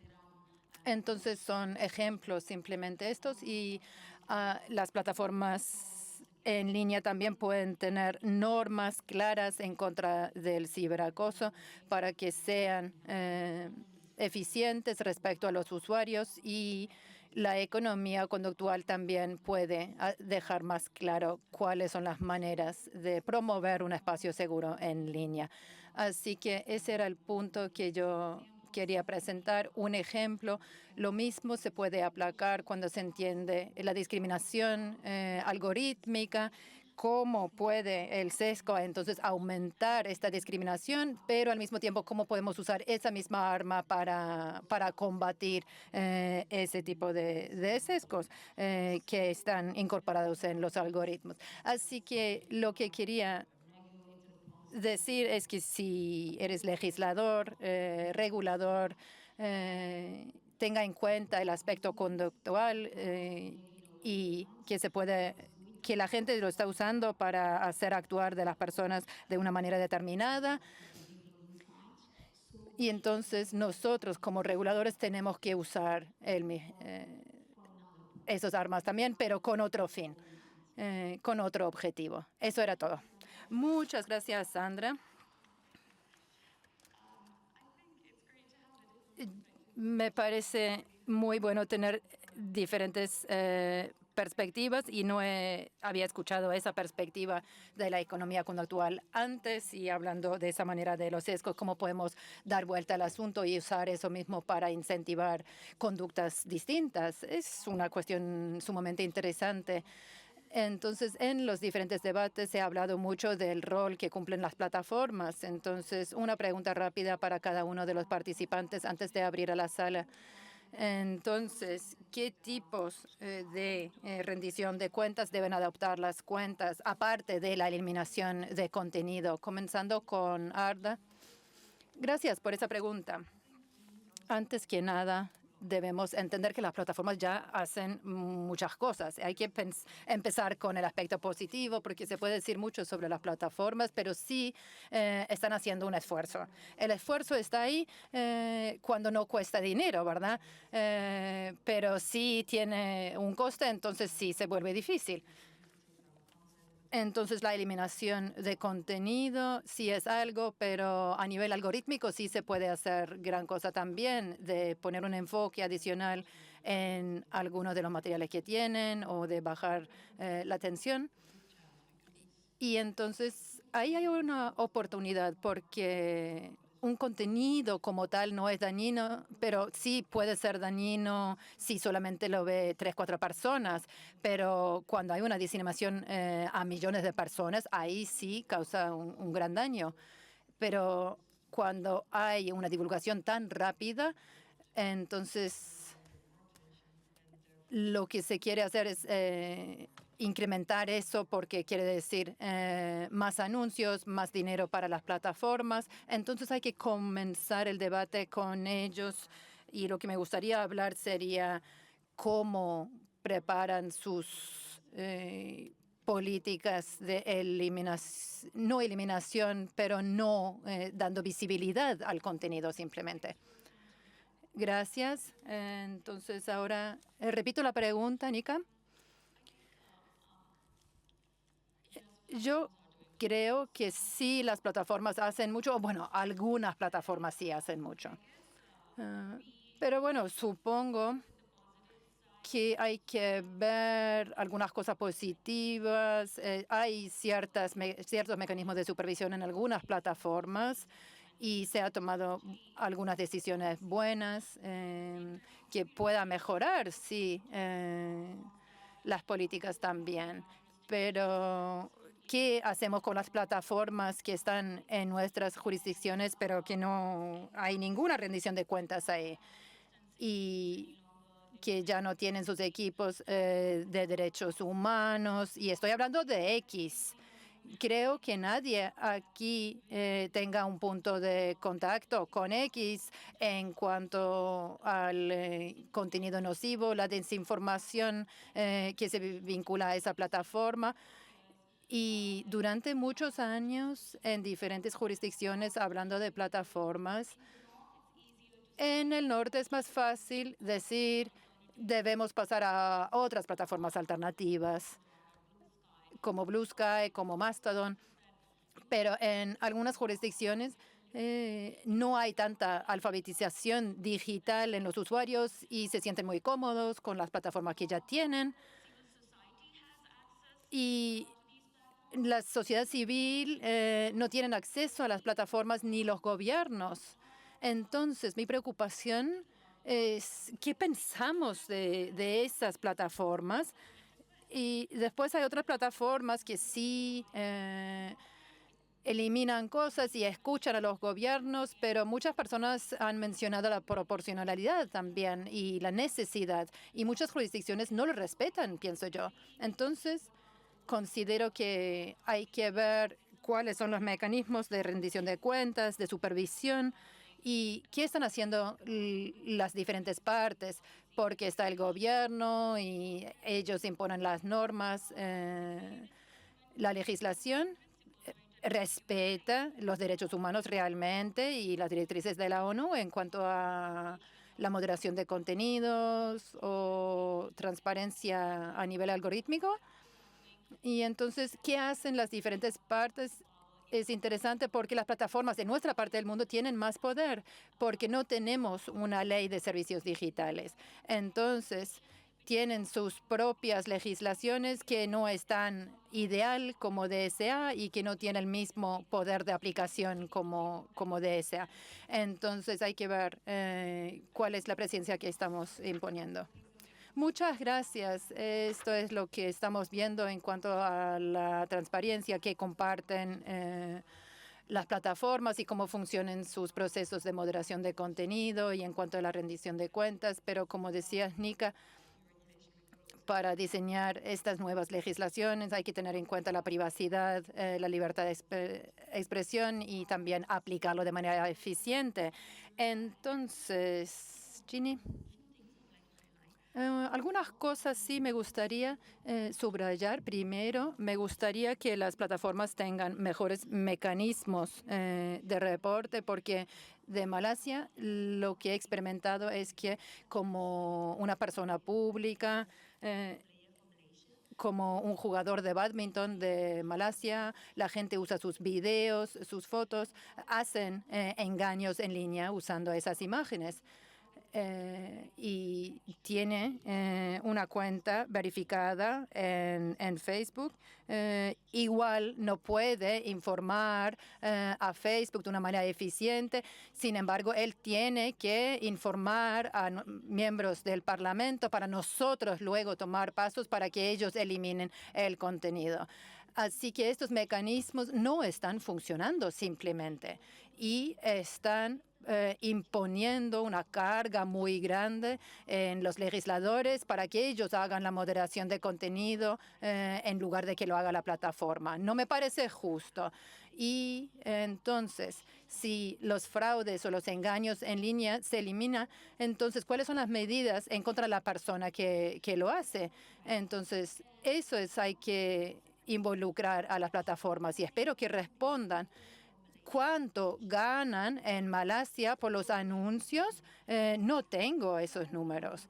Entonces son ejemplos simplemente estos y las plataformas en línea también pueden tener normas claras en contra del ciberacoso para que sean eficientes respecto a los usuarios y la economía conductual también puede dejar más claro cuáles son las maneras de promover un espacio seguro en línea. Así que ese era el punto que yo quería presentar. Un ejemplo, lo mismo se puede aplacar cuando se entiende la discriminación algorítmica, cómo puede el sesgo entonces aumentar esta discriminación, pero al mismo tiempo cómo podemos usar esa misma arma para combatir ese tipo de sesgos que están incorporados en los algoritmos. Así que lo que quería decir es que si eres legislador, regulador, tenga en cuenta el aspecto conductual y que la gente lo está usando para hacer actuar de las personas de una manera determinada. Y entonces nosotros como reguladores tenemos que usar esas armas también, pero con otro fin, con otro objetivo. Eso era todo. Muchas gracias, Sandra. Me parece muy bueno tener diferentes perspectivas y no había escuchado esa perspectiva de la economía conductual antes y hablando de esa manera de los sesgos, cómo podemos dar vuelta al asunto y usar eso mismo para incentivar conductas distintas. Es una cuestión sumamente interesante. Entonces, en los diferentes debates se ha hablado mucho del rol que cumplen las plataformas. Entonces, una pregunta rápida para cada uno de los participantes antes de abrir a la sala. Entonces, ¿qué tipos de rendición de cuentas deben adoptar las cuentas, aparte de la eliminación de contenido? Comenzando con Arda. Gracias por esa pregunta. Antes que nada, debemos entender que las plataformas ya hacen muchas cosas. Hay que empezar con el aspecto positivo, porque se puede decir mucho sobre las plataformas, pero sí están haciendo un esfuerzo. El esfuerzo está ahí cuando no cuesta dinero, ¿verdad? Pero sí tiene un coste, entonces sí se vuelve difícil. Entonces, la eliminación de contenido sí es algo, pero a nivel algorítmico sí se puede hacer gran cosa también, de poner un enfoque adicional en algunos de los materiales que tienen o de bajar la tensión. Y entonces, ahí hay una oportunidad porque un contenido como tal no es dañino, pero sí puede ser dañino si solamente lo ve 3, 4 personas. Pero cuando hay una diseminación a millones de personas, ahí sí causa un gran daño. Pero cuando hay una divulgación tan rápida, entonces lo que se quiere hacer es incrementar eso porque quiere decir más anuncios, más dinero para las plataformas. Entonces hay que comenzar el debate con ellos y lo que me gustaría hablar sería cómo preparan sus políticas de no eliminación, pero no dando visibilidad al contenido simplemente. Gracias. Entonces ahora repito la pregunta, Nika. Yo creo que sí las plataformas hacen mucho, bueno, algunas plataformas sí hacen mucho. Pero bueno, supongo que hay que ver algunas cosas positivas. Hay ciertos mecanismos de supervisión en algunas plataformas y se ha tomado algunas decisiones buenas que puedan mejorar, sí, las políticas también. Pero ¿qué hacemos con las plataformas que están en nuestras jurisdicciones, pero que no hay ninguna rendición de cuentas ahí? Y que ya no tienen sus equipos de derechos humanos. Y estoy hablando de X. Creo que nadie aquí tenga un punto de contacto con X en cuanto al contenido nocivo, la desinformación que se vincula a esa plataforma. Y durante muchos años, en diferentes jurisdicciones, hablando de plataformas, en el norte es más fácil decir debemos pasar a otras plataformas alternativas, como Blue Sky, como Mastodon, pero en algunas jurisdicciones no hay tanta alfabetización digital en los usuarios y se sienten muy cómodos con las plataformas que ya tienen. Y la sociedad civil no tienen acceso a las plataformas ni los gobiernos. Entonces, mi preocupación es qué pensamos de esas plataformas. Y después hay otras plataformas que sí eliminan cosas y escuchan a los gobiernos, pero muchas personas han mencionado la proporcionalidad también y la necesidad. Y muchas jurisdicciones no lo respetan, pienso yo. Entonces, considero que hay que ver cuáles son los mecanismos de rendición de cuentas, de supervisión y qué están haciendo las diferentes partes, porque está el gobierno y ellos imponen las normas. La legislación respeta los derechos humanos realmente y las directrices de la ONU en cuanto a la moderación de contenidos o transparencia a nivel algorítmico. Y entonces, ¿qué hacen las diferentes partes? Es interesante porque las plataformas de nuestra parte del mundo tienen más poder, porque no tenemos una ley de servicios digitales. Entonces, tienen sus propias legislaciones que no están ideal como DSA y que no tienen el mismo poder de aplicación como DSA. Entonces, hay que ver cuál es la presencia que estamos imponiendo. Muchas gracias. Esto es lo que estamos viendo en cuanto a la transparencia que comparten las plataformas y cómo funcionan sus procesos de moderación de contenido y en cuanto a la rendición de cuentas. Pero como decía Nika, para diseñar estas nuevas legislaciones hay que tener en cuenta la privacidad, la libertad de expresión y también aplicarlo de manera eficiente. Entonces, Ginny. Algunas cosas sí me gustaría subrayar. Primero, me gustaría que las plataformas tengan mejores mecanismos de reporte, porque de Malasia lo que he experimentado es que como una persona pública, como un jugador de bádminton de Malasia, la gente usa sus videos, sus fotos, hacen engaños en línea usando esas imágenes. Y tiene una cuenta verificada en Facebook, igual no puede informar a Facebook de una manera eficiente. Sin embargo, él tiene que informar a miembros del Parlamento para nosotros luego tomar pasos para que ellos eliminen el contenido. Así que estos mecanismos no están funcionando simplemente y están imponiendo una carga muy grande en los legisladores para que ellos hagan la moderación de contenido en lugar de que lo haga la plataforma. No me parece justo. Y entonces, si los fraudes o los engaños en línea se eliminan, entonces, ¿cuáles son las medidas en contra de la persona que lo hace? Entonces, eso es, hay que involucrar a las plataformas y espero que respondan. ¿Cuánto ganan en Malasia por los anuncios? No tengo esos números.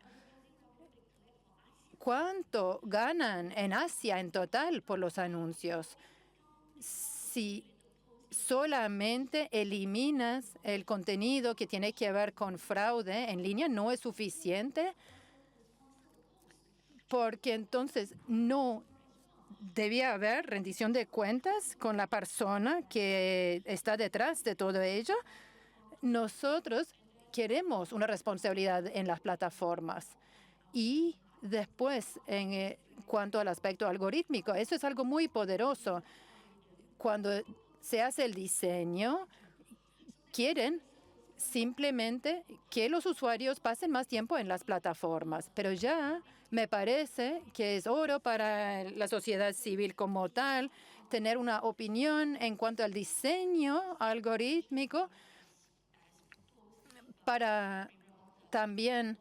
¿Cuánto ganan en Asia en total por los anuncios? Si solamente eliminas el contenido que tiene que ver con fraude en línea, no es suficiente, porque entonces no debía haber rendición de cuentas con la persona que está detrás de todo ello. Nosotros queremos una responsabilidad en las plataformas. Y después, en cuanto al aspecto algorítmico, eso es algo muy poderoso. Cuando se hace el diseño, quieren simplemente que los usuarios pasen más tiempo en las plataformas. Pero ya me parece que es oro para la sociedad civil como tal tener una opinión en cuanto al diseño algorítmico para también,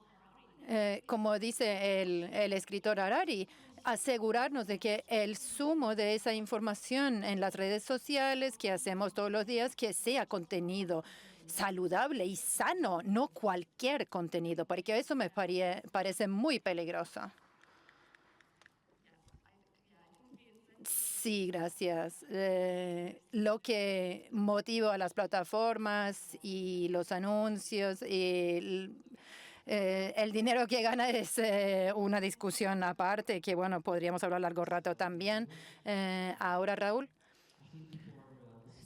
como dice el escritor Harari, asegurarnos de que el sumo de esa información en las redes sociales que hacemos todos los días, que sea contenido saludable y sano, no cualquier contenido, porque eso me parece muy peligroso. Sí, gracias. Lo que motiva a las plataformas y los anuncios y el dinero que gana es una discusión aparte que, bueno, podríamos hablar largo rato también. Ahora, Raúl.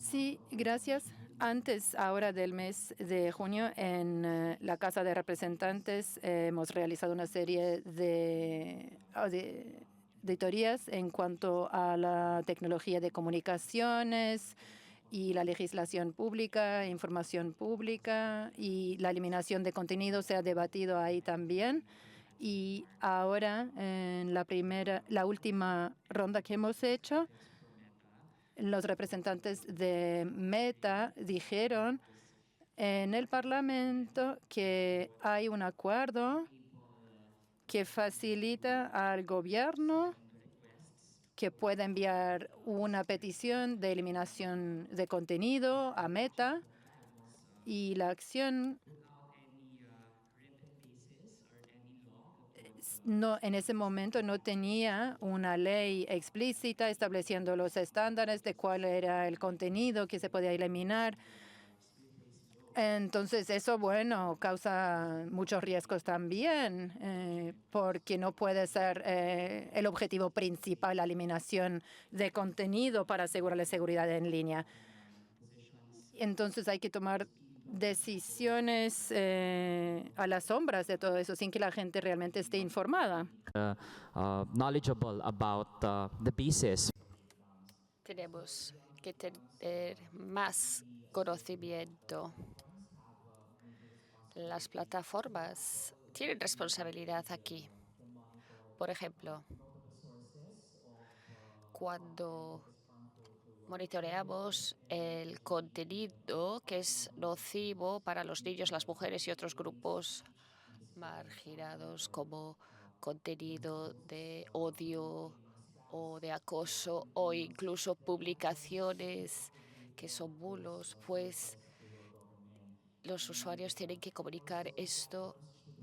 Sí, gracias. Antes, ahora del mes de junio, en la Casa de Representantes hemos realizado una serie de auditorías en cuanto a la tecnología de comunicaciones y la legislación pública, información pública y la eliminación de contenido se ha debatido ahí también. Y ahora, en la última ronda que hemos hecho, los representantes de Meta dijeron en el Parlamento que hay un acuerdo que facilita al gobierno que pueda enviar una petición de eliminación de contenido a Meta y la acción no, en ese momento no tenía una ley explícita estableciendo los estándares de cuál era el contenido que se podía eliminar. Entonces eso, bueno, causa muchos riesgos también, porque no puede ser el objetivo principal la eliminación de contenido para asegurar la seguridad en línea. Entonces hay que tomar decisiones a las sombras de todo eso sin que la gente realmente esté informada. Knowledgeable about the pieces. Tenemos que tener más conocimiento. Las plataformas tienen responsabilidad aquí. Por ejemplo, cuando monitoreamos el contenido que es nocivo para los niños, las mujeres y otros grupos marginados, como contenido de odio o de acoso o incluso publicaciones que son bulos, pues los usuarios tienen que comunicar esto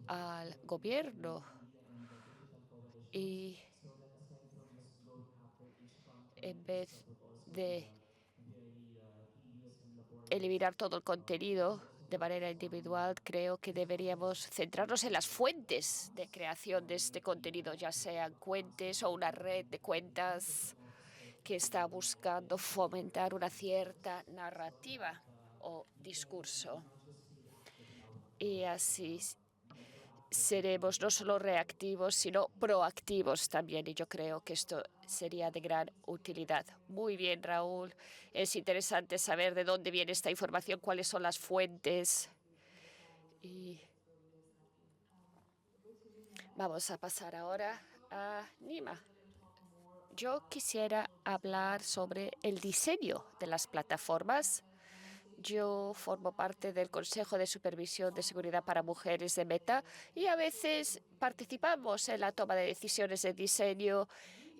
al gobierno. Y en vez de eliminar todo el contenido de manera individual, creo que deberíamos centrarnos en las fuentes de creación de este contenido, ya sean cuentas o una red de cuentas que está buscando fomentar una cierta narrativa o discurso. Y así seremos no solo reactivos, sino proactivos también. Y yo creo que esto sería de gran utilidad. Muy bien, Raúl. Es interesante saber de dónde viene esta información, cuáles son las fuentes. Y vamos a pasar ahora a Nima. Yo quisiera hablar sobre el diseño de las plataformas. Yo formo parte del Consejo de Supervisión de Seguridad para Mujeres de Meta y a veces participamos en la toma de decisiones de diseño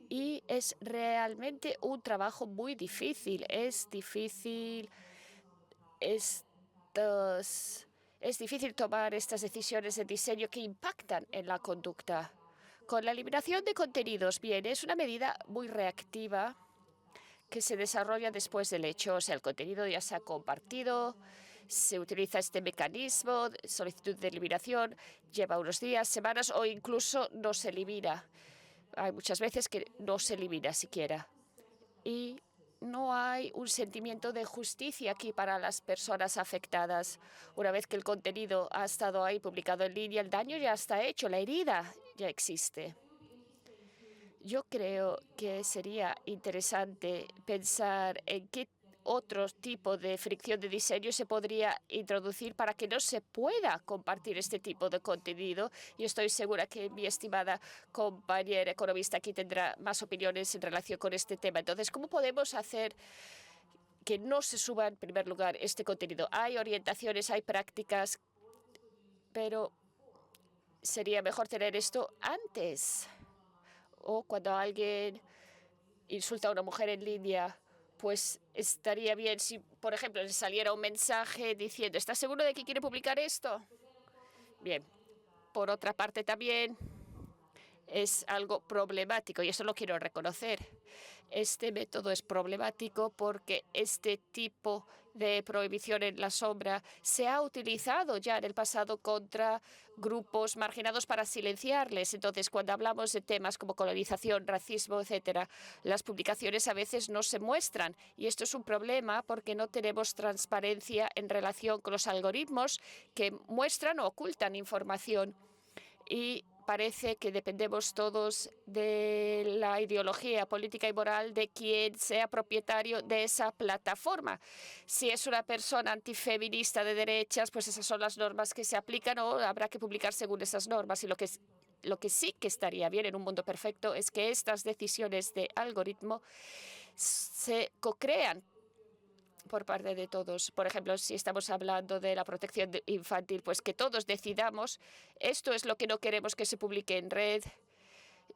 y es realmente un trabajo muy difícil. Es difícil tomar estas decisiones de diseño que impactan en la conducta. Con la eliminación de contenidos, bien, es una medida muy reactiva que se desarrolla después del hecho. O sea, el contenido ya se ha compartido, se utiliza este mecanismo de solicitud de eliminación, lleva unos días, semanas o incluso no se elimina. Hay muchas veces que no se elimina siquiera. Y no hay un sentimiento de justicia aquí para las personas afectadas. Una vez que el contenido ha estado ahí publicado en línea, el daño ya está hecho, la herida ya existe. Yo creo que sería interesante pensar en qué otro tipo de fricción de diseño se podría introducir para que no se pueda compartir este tipo de contenido. Y estoy segura que mi estimada compañera economista aquí tendrá más opiniones en relación con este tema. Entonces, ¿cómo podemos hacer que no se suba en primer lugar este contenido? Hay orientaciones, hay prácticas, pero sería mejor tener esto antes. O cuando alguien insulta a una mujer en línea, pues estaría bien si, por ejemplo, le saliera un mensaje diciendo ¿estás seguro de que quiere publicar esto? Bien. Por otra parte, también es algo problemático y eso lo quiero reconocer. Este método es problemático porque este tipo de prohibición en la sombra se ha utilizado ya en el pasado contra grupos marginados para silenciarles. Entonces, cuando hablamos de temas como colonización, racismo, etcétera, las publicaciones a veces no se muestran. Y esto es un problema porque no tenemos transparencia en relación con los algoritmos que muestran o ocultan información. Y parece que dependemos todos de la ideología política y moral de quien sea propietario de esa plataforma. Si es una persona antifeminista de derechas, pues esas son las normas que se aplican o habrá que publicar según esas normas. Y lo que sí que estaría bien en un mundo perfecto es que estas decisiones de algoritmo se co-crean por parte de todos. Por ejemplo, si estamos hablando de la protección infantil, pues que todos decidamos, esto es lo que no queremos que se publique en red,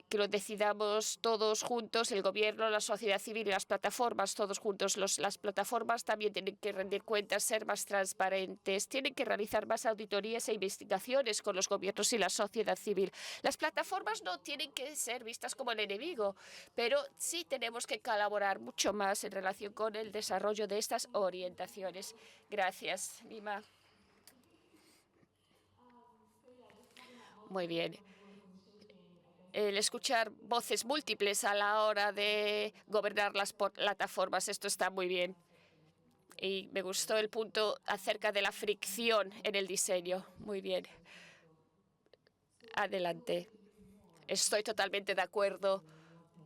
que lo decidamos todos juntos, el gobierno, la sociedad civil y las plataformas, todos juntos. Las plataformas también tienen que rendir cuentas, ser más transparentes, tienen que realizar más auditorías e investigaciones con los gobiernos y la sociedad civil. Las plataformas no tienen que ser vistas como el enemigo, pero sí tenemos que colaborar mucho más en relación con el desarrollo de estas orientaciones. Gracias, Nima. Muy bien. El escuchar voces múltiples a la hora de gobernar las plataformas, esto está muy bien. Y me gustó el punto acerca de la fricción en el diseño. Muy bien. Adelante. Estoy totalmente de acuerdo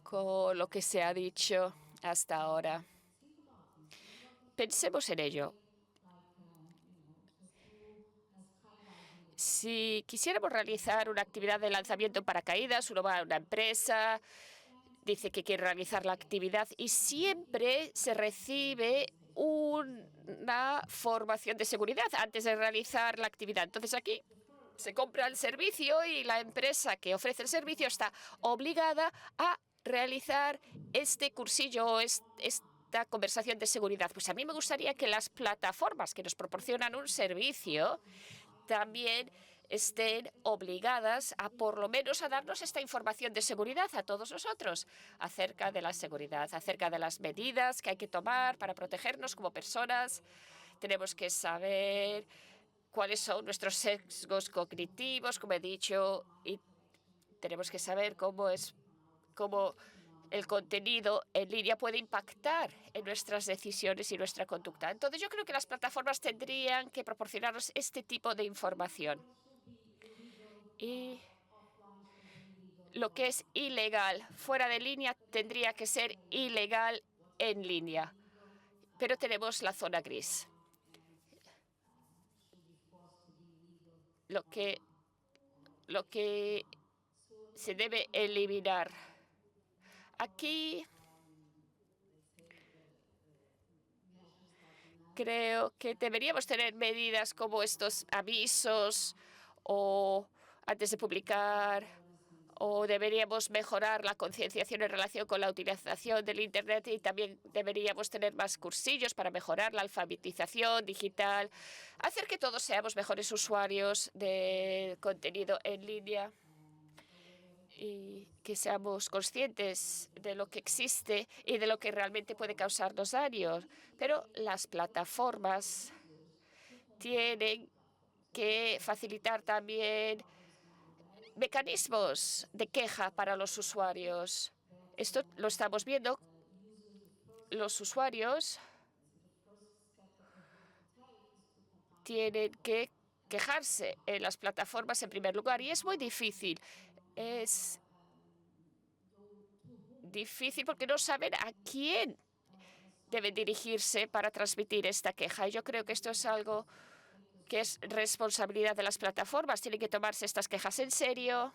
con lo que se ha dicho hasta ahora. Pensemos en ello. Si quisiéramos realizar una actividad de lanzamiento en paracaídas, uno va a una empresa, dice que quiere realizar la actividad y siempre se recibe una formación de seguridad antes de realizar la actividad. Entonces aquí se compra el servicio y la empresa que ofrece el servicio está obligada a realizar este cursillo o esta conversación de seguridad. Pues a mí me gustaría que las plataformas que nos proporcionan un servicio también estén obligadas a por lo menos a darnos esta información de seguridad a todos nosotros acerca de la seguridad, acerca de las medidas que hay que tomar para protegernos como personas. Tenemos que saber cuáles son nuestros sesgos cognitivos, como he dicho, y tenemos que saber cómo el contenido en línea puede impactar en nuestras decisiones y nuestra conducta. Entonces, yo creo que las plataformas tendrían que proporcionarnos este tipo de información. Y lo que es ilegal fuera de línea tendría que ser ilegal en línea. Pero tenemos la zona gris. Lo que se debe eliminar. Aquí creo que deberíamos tener medidas como estos avisos o antes de publicar, o deberíamos mejorar la concienciación en relación con la utilización del Internet, y también deberíamos tener más cursillos para mejorar la alfabetización digital, hacer que todos seamos mejores usuarios de contenido en línea y que seamos conscientes de lo que existe y de lo que realmente puede causarnos daño. Pero las plataformas tienen que facilitar también mecanismos de queja para los usuarios. Esto lo estamos viendo. Los usuarios tienen que quejarse en las plataformas en primer lugar, y es muy difícil. Es difícil porque no saben a quién deben dirigirse para transmitir esta queja. Y yo creo que esto es algo que es responsabilidad de las plataformas. Tienen que tomarse estas quejas en serio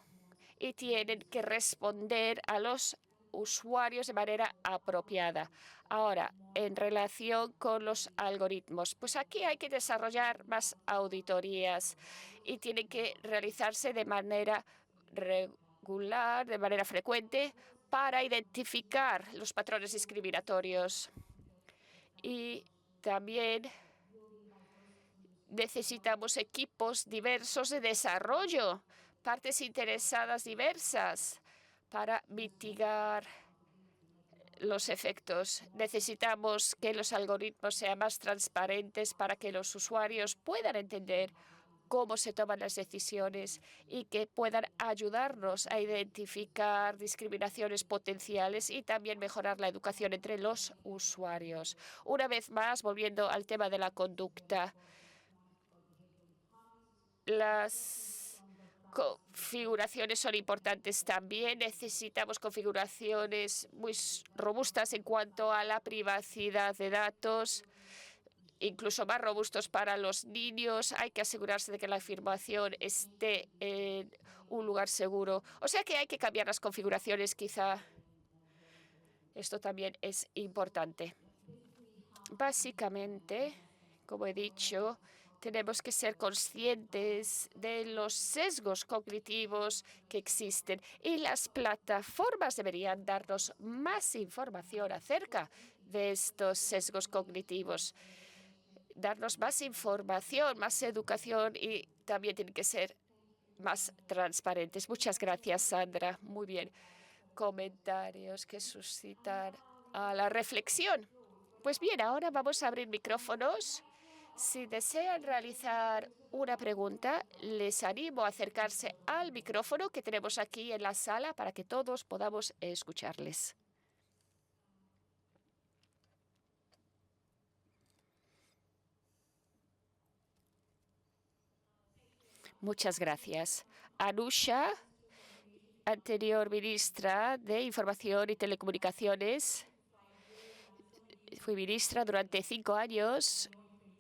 y tienen que responder a los usuarios de manera apropiada. Ahora, en relación con los algoritmos, pues aquí hay que desarrollar más auditorías y tienen que realizarse de manera regular, de manera frecuente, para identificar los patrones discriminatorios. Y también necesitamos equipos diversos de desarrollo, partes interesadas diversas, para mitigar los efectos. Necesitamos que los algoritmos sean más transparentes para que los usuarios puedan entender cómo se toman las decisiones y que puedan ayudarnos a identificar discriminaciones potenciales y también mejorar la educación entre los usuarios. Una vez más, volviendo al tema de la conducta, las configuraciones son importantes también. Necesitamos configuraciones muy robustas en cuanto a la privacidad de datos, incluso más robustos para los niños. Hay que asegurarse de que la información esté en un lugar seguro. O sea que hay que cambiar las configuraciones, quizá. Esto también es importante. Básicamente, como he dicho, tenemos que ser conscientes de los sesgos cognitivos que existen, y las plataformas deberían darnos más información acerca de estos sesgos cognitivos, darnos más información, más educación, y también tienen que ser más transparentes. Muchas gracias, Sandra. Muy bien. Comentarios que suscitan a la reflexión. Pues bien, ahora vamos a abrir micrófonos. Si desean realizar una pregunta, les animo a acercarse al micrófono que tenemos aquí en la sala para que todos podamos escucharles. Muchas gracias. Anusha, anterior ministra de Información y Telecomunicaciones. Fui ministra durante 5 años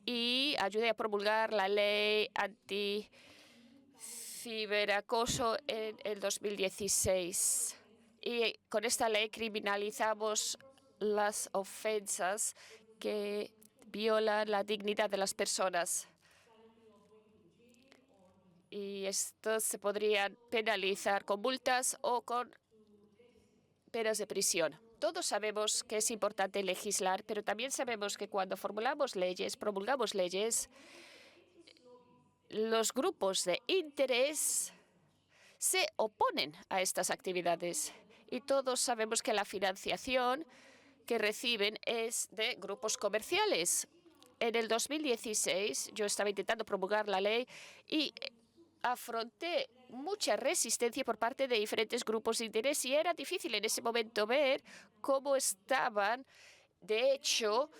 y ayudé a promulgar la ley anti-ciberacoso en el 2016. Y con esta ley criminalizamos las ofensas que violan la dignidad de las personas. Y estos se podrían penalizar con multas o con penas de prisión. Todos sabemos que es importante legislar, pero también sabemos que cuando promulgamos leyes, los grupos de interés se oponen a estas actividades. Y todos sabemos que la financiación que reciben es de grupos comerciales. En el 2016 yo estaba intentando promulgar la ley y afronté mucha resistencia por parte de diferentes grupos de interés, y era difícil en ese momento ver cómo estaban, de hecho,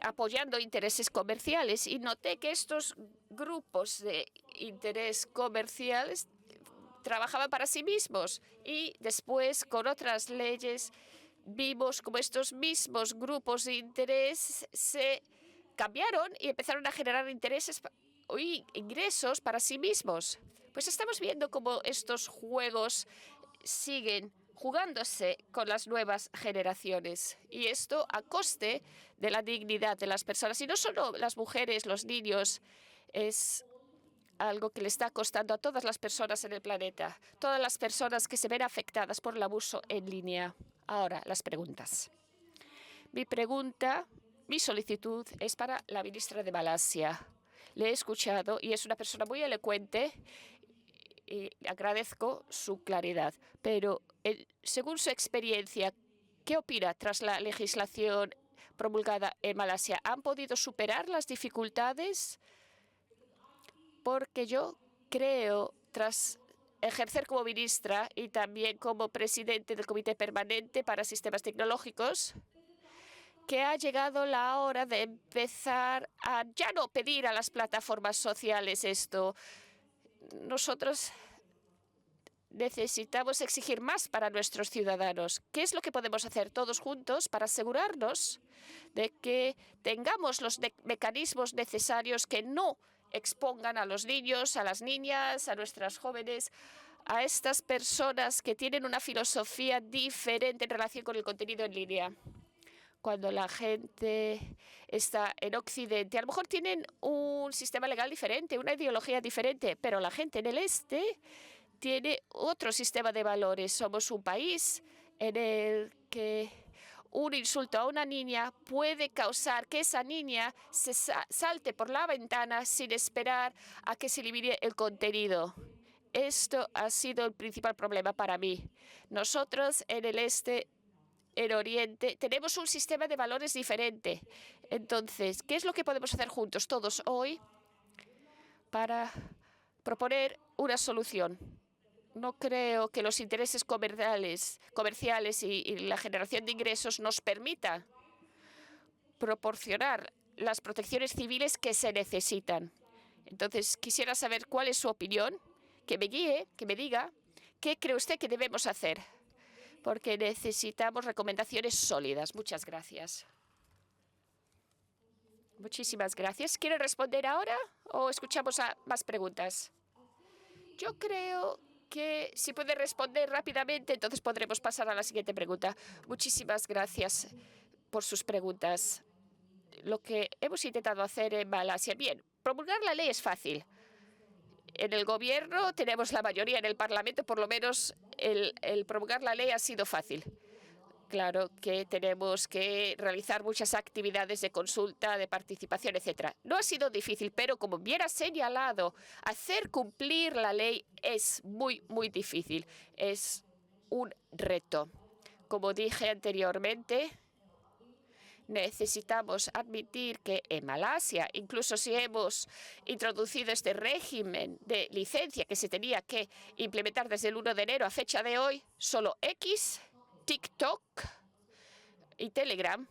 apoyando intereses comerciales. Y noté que estos grupos de interés comerciales trabajaban para sí mismos y después con otras leyes vimos como estos mismos grupos de interés se cambiaron y empezaron a generar ingresos para sí mismos. Pues estamos viendo cómo estos juegos siguen jugándose con las nuevas generaciones y esto a coste de la dignidad de las personas. Y no solo las mujeres, los niños, es algo que le está costando a todas las personas en el planeta, todas las personas que se ven afectadas por el abuso en línea. Ahora, las preguntas. Mi solicitud es para la ministra de Malasia. Le he escuchado y es una persona muy elocuente y agradezco su claridad. Pero, según su experiencia, ¿qué opina tras la legislación promulgada en Malasia? ¿Han podido superar las dificultades? Porque yo creo, tras ejercer como ministra y también como presidente del Comité Permanente para Sistemas Tecnológicos, que ha llegado la hora de empezar a ya no pedir a las plataformas sociales esto. Nosotros necesitamos exigir más para nuestros ciudadanos. ¿Qué es lo que podemos hacer todos juntos para asegurarnos de que tengamos los mecanismos necesarios que no expongan a los niños, a las niñas, a nuestras jóvenes, a estas personas que tienen una filosofía diferente en relación con el contenido en línea? Cuando la gente está en Occidente, a lo mejor tienen un sistema legal diferente, una ideología diferente, pero la gente en el este tiene otro sistema de valores. Somos un país en el que un insulto a una niña puede causar que esa niña se salte por la ventana sin esperar a que se elimine el contenido. Esto ha sido el principal problema para mí. Nosotros en el este, en Oriente, tenemos un sistema de valores diferente. Entonces, ¿qué es lo que podemos hacer juntos todos hoy para proponer una solución? No creo que los intereses comerciales y la generación de ingresos nos permitan proporcionar las protecciones civiles que se necesitan. Entonces, quisiera saber cuál es su opinión, que me guíe, que me diga qué cree usted que debemos hacer, porque necesitamos recomendaciones sólidas. Muchas gracias. Muchísimas gracias. ¿Quiere responder ahora o escuchamos a más preguntas? Yo creo que si puede responder rápidamente, entonces podremos pasar a la siguiente pregunta. Muchísimas gracias por sus preguntas. Lo que hemos intentado hacer en Malasia, bien, promulgar la ley es fácil. En el gobierno tenemos la mayoría, en el Parlamento por lo menos el promulgar la ley ha sido fácil. Claro que tenemos que realizar muchas actividades de consulta, de participación, etcétera. No ha sido difícil, pero como bien ha señalado, hacer cumplir la ley es muy, muy difícil. Es un reto. Como dije anteriormente, necesitamos admitir que en Malasia, incluso si hemos introducido este régimen de licencia que se tenía que implementar desde el 1 de enero a fecha de hoy, solo X, TikTok y Telegram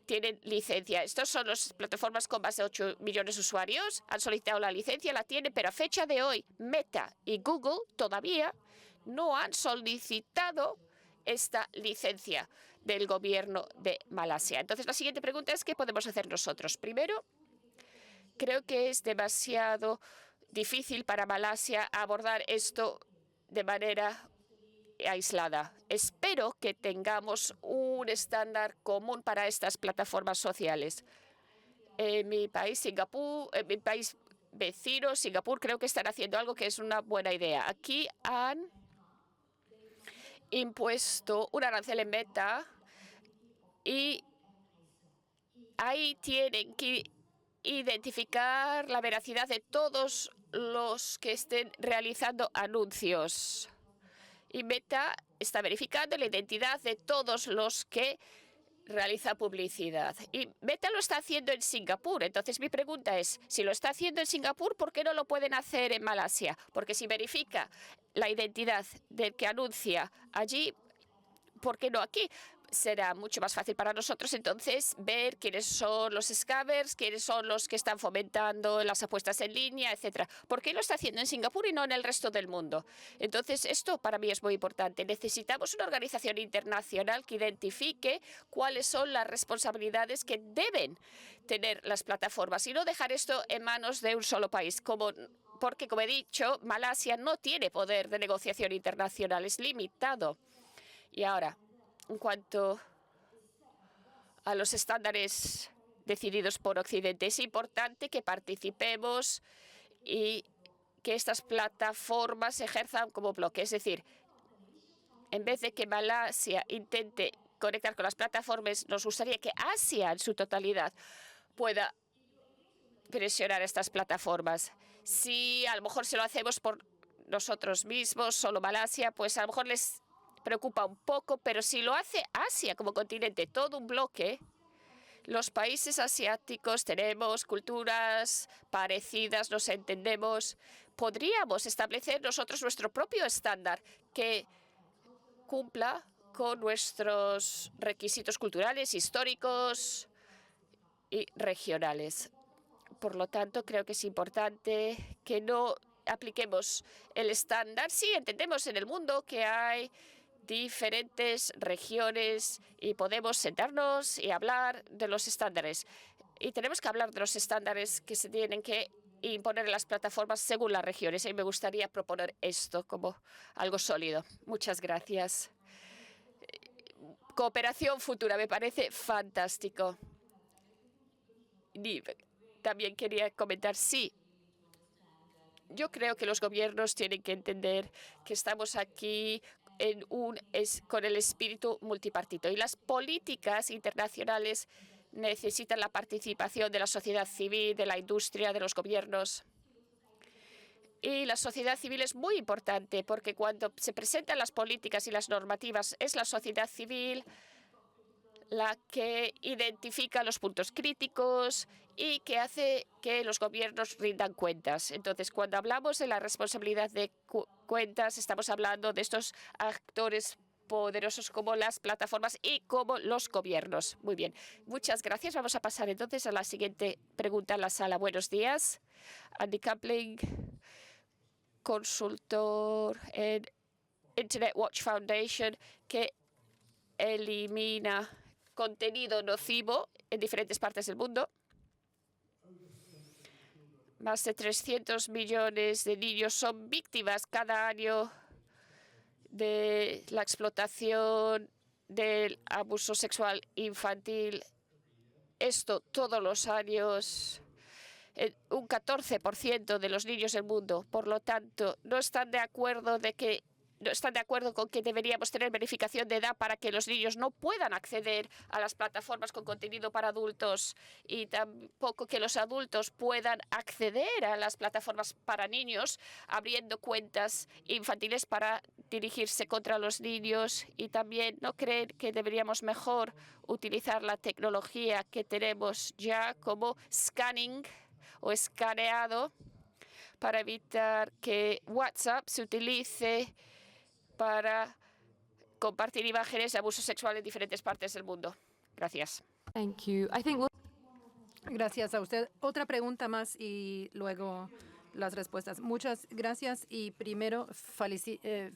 tienen licencia. Estas son las plataformas con más de 8 millones de usuarios. Han solicitado la licencia, la tienen, pero a fecha de hoy Meta y Google todavía no han solicitado esta licencia del gobierno de Malasia. Entonces, la siguiente pregunta es, ¿qué podemos hacer nosotros? Primero, creo que es demasiado difícil para Malasia abordar esto de manera aislada. Espero que tengamos un estándar común para estas plataformas sociales. En mi país, Singapur, en mi país vecino, Singapur, creo que están haciendo algo que es una buena idea. Aquí han impuesto un arancel en Meta y ahí tienen que identificar la veracidad de todos los que estén realizando anuncios. Y Meta está verificando la identidad de todos los que realizan publicidad. Y Meta lo está haciendo en Singapur. Entonces mi pregunta es, si lo está haciendo en Singapur, ¿por qué no lo pueden hacer en Malasia? Porque si verifica la identidad del que anuncia allí, ¿por qué no aquí? será mucho más fácil para nosotros entonces ver quiénes son los scammers, quiénes son los que están fomentando las apuestas en línea, etcétera. ¿Por qué lo está haciendo en Singapur y no en el resto del mundo? Entonces, esto para mí es muy importante. Necesitamos una organización internacional que identifique cuáles son las responsabilidades que deben tener las plataformas y no dejar esto en manos de un solo país, porque, como he dicho, Malasia no tiene poder de negociación internacional, es limitado. Y ahora, en cuanto a los estándares decididos por Occidente, es importante que participemos y que estas plataformas ejerzan como bloque. Es decir, en vez de que Malasia intente conectar con las plataformas, nos gustaría que Asia en su totalidad pueda presionar a estas plataformas. Si a lo mejor se lo hacemos por nosotros mismos, solo Malasia, pues a lo mejor les preocupa un poco, pero si lo hace Asia como continente, todo un bloque, los países asiáticos tenemos culturas parecidas, nos entendemos, podríamos establecer nosotros nuestro propio estándar que cumpla con nuestros requisitos culturales, históricos y regionales. Por lo tanto, creo que es importante que no apliquemos el estándar. Sí, entendemos en el mundo que hay diferentes regiones y podemos sentarnos y hablar de los estándares. Y tenemos que hablar de los estándares que se tienen que imponer en las plataformas según las regiones. Y me gustaría proponer esto como algo sólido. Muchas gracias. Cooperación futura, me parece fantástico. También quería comentar, sí, yo creo que los gobiernos tienen que entender que estamos aquí con el espíritu multipartito y las políticas internacionales necesitan la participación de la sociedad civil, de la industria, de los gobiernos. Y la sociedad civil es muy importante porque cuando se presentan las políticas y las normativas es la sociedad civil la que identifica los puntos críticos y que hace que los gobiernos rindan cuentas. Entonces, cuando hablamos de la responsabilidad de cuentas, estamos hablando de estos actores poderosos como las plataformas y como los gobiernos. Muy bien, muchas gracias. Vamos a pasar entonces a la siguiente pregunta en la sala. Buenos días. Andy Kapling, consultor en Internet Watch Foundation, que elimina contenido nocivo en diferentes partes del mundo. Más de 300 millones de niños son víctimas cada año de la explotación, del abuso sexual infantil. Esto todos los años. Un 14% de los niños del mundo. Por lo tanto, no están de acuerdo con que deberíamos tener verificación de edad para que los niños no puedan acceder a las plataformas con contenido para adultos y tampoco que los adultos puedan acceder a las plataformas para niños abriendo cuentas infantiles para dirigirse contra los niños. Y también no creen que deberíamos mejor utilizar la tecnología que tenemos ya como scanning o escaneado para evitar que WhatsApp se utilice para compartir imágenes de abuso sexual en diferentes partes del mundo. Gracias. Thank you. I think Gracias a usted. Otra pregunta más y luego las respuestas. Muchas gracias y primero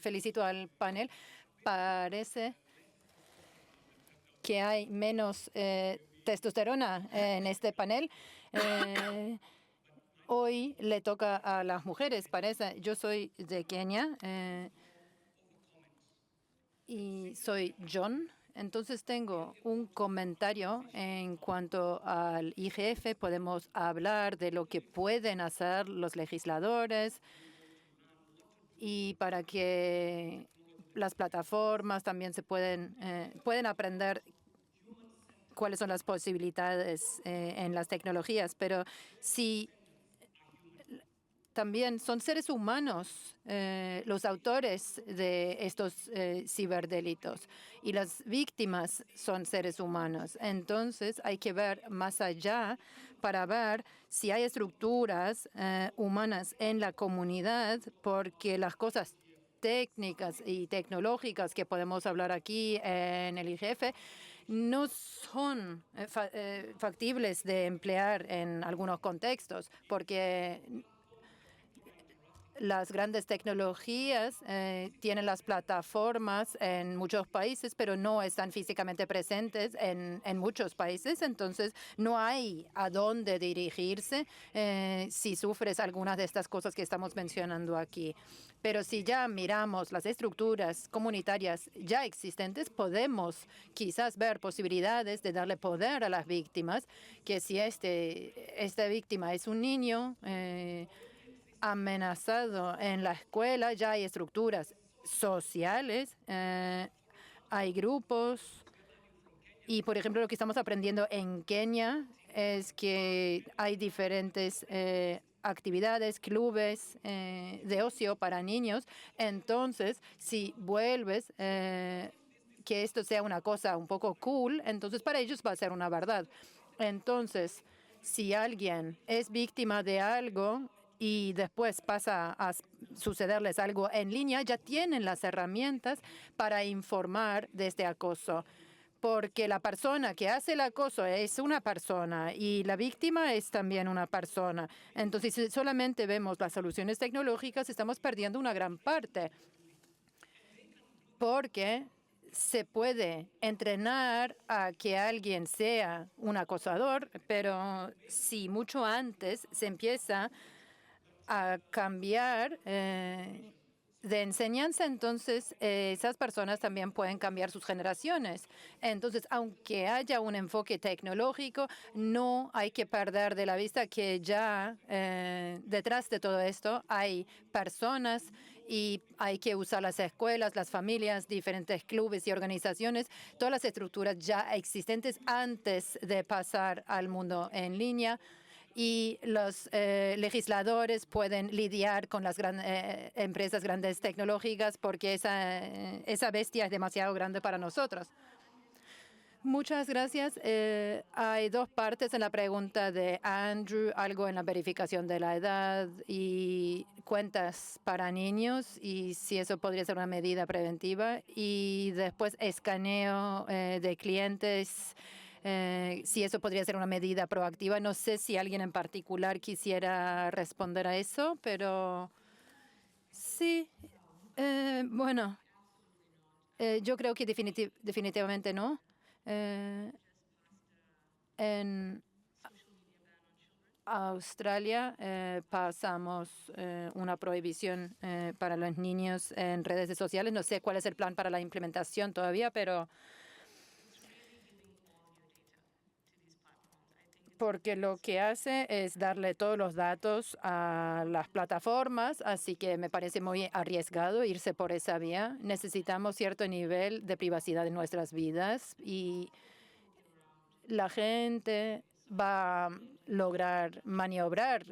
felicito al panel. Parece que hay menos testosterona en este panel. Hoy le toca a las mujeres, parece. Yo soy de Kenia. Y soy John, entonces tengo un comentario en cuanto al IGF. Podemos hablar de lo que pueden hacer los legisladores y para que las plataformas también se pueden aprender cuáles son las posibilidades en las tecnologías, pero si también son seres humanos los autores de estos ciberdelitos y las víctimas son seres humanos. Entonces hay que ver más allá para ver si hay estructuras humanas en la comunidad porque las cosas técnicas y tecnológicas que podemos hablar aquí en el IGF no son factibles de emplear en algunos contextos, porque las grandes tecnologías tienen las plataformas en muchos países, pero no están físicamente presentes en muchos países. Entonces, no hay a dónde dirigirse si sufres algunas de estas cosas que estamos mencionando aquí. Pero si ya miramos las estructuras comunitarias ya existentes, podemos quizás ver posibilidades de darle poder a las víctimas, que si esta víctima es un niño amenazado en la escuela, ya hay estructuras sociales, hay grupos. Y, por ejemplo, lo que estamos aprendiendo en Kenia es que hay diferentes actividades, clubes de ocio para niños. Entonces, si vuelves que esto sea una cosa un poco cool, entonces para ellos va a ser una verdad. Entonces, si alguien es víctima de algo y después pasa a sucederles algo en línea, ya tienen las herramientas para informar de este acoso. Porque la persona que hace el acoso es una persona y la víctima es también una persona. Entonces, si solamente vemos las soluciones tecnológicas, estamos perdiendo una gran parte. Porque se puede entrenar a que alguien sea un acosador, pero si mucho antes se empieza a cambiar de enseñanza, entonces esas personas también pueden cambiar sus generaciones. Entonces, aunque haya un enfoque tecnológico, no hay que perder de la vista que ya detrás de todo esto hay personas y hay que usar las escuelas, las familias, diferentes clubes y organizaciones, todas las estructuras ya existentes antes de pasar al mundo en línea. Y los legisladores pueden lidiar con las empresas grandes tecnológicas porque esa bestia es demasiado grande para nosotros. Muchas gracias. Hay dos partes en la pregunta de Andrew, algo en la verificación de la edad y cuentas para niños y si eso podría ser una medida preventiva. Y después escaneo de clientes. Si eso podría ser una medida proactiva. No sé si alguien en particular quisiera responder a eso, pero sí. Bueno, yo creo que definitivamente no. En Australia pasamos una prohibición para los niños en redes sociales. No sé cuál es el plan para la implementación todavía, pero porque lo que hace es darle todos los datos a las plataformas, así que me parece muy arriesgado irse por esa vía. Necesitamos cierto nivel de privacidad en nuestras vidas y la gente va a lograr maniobrar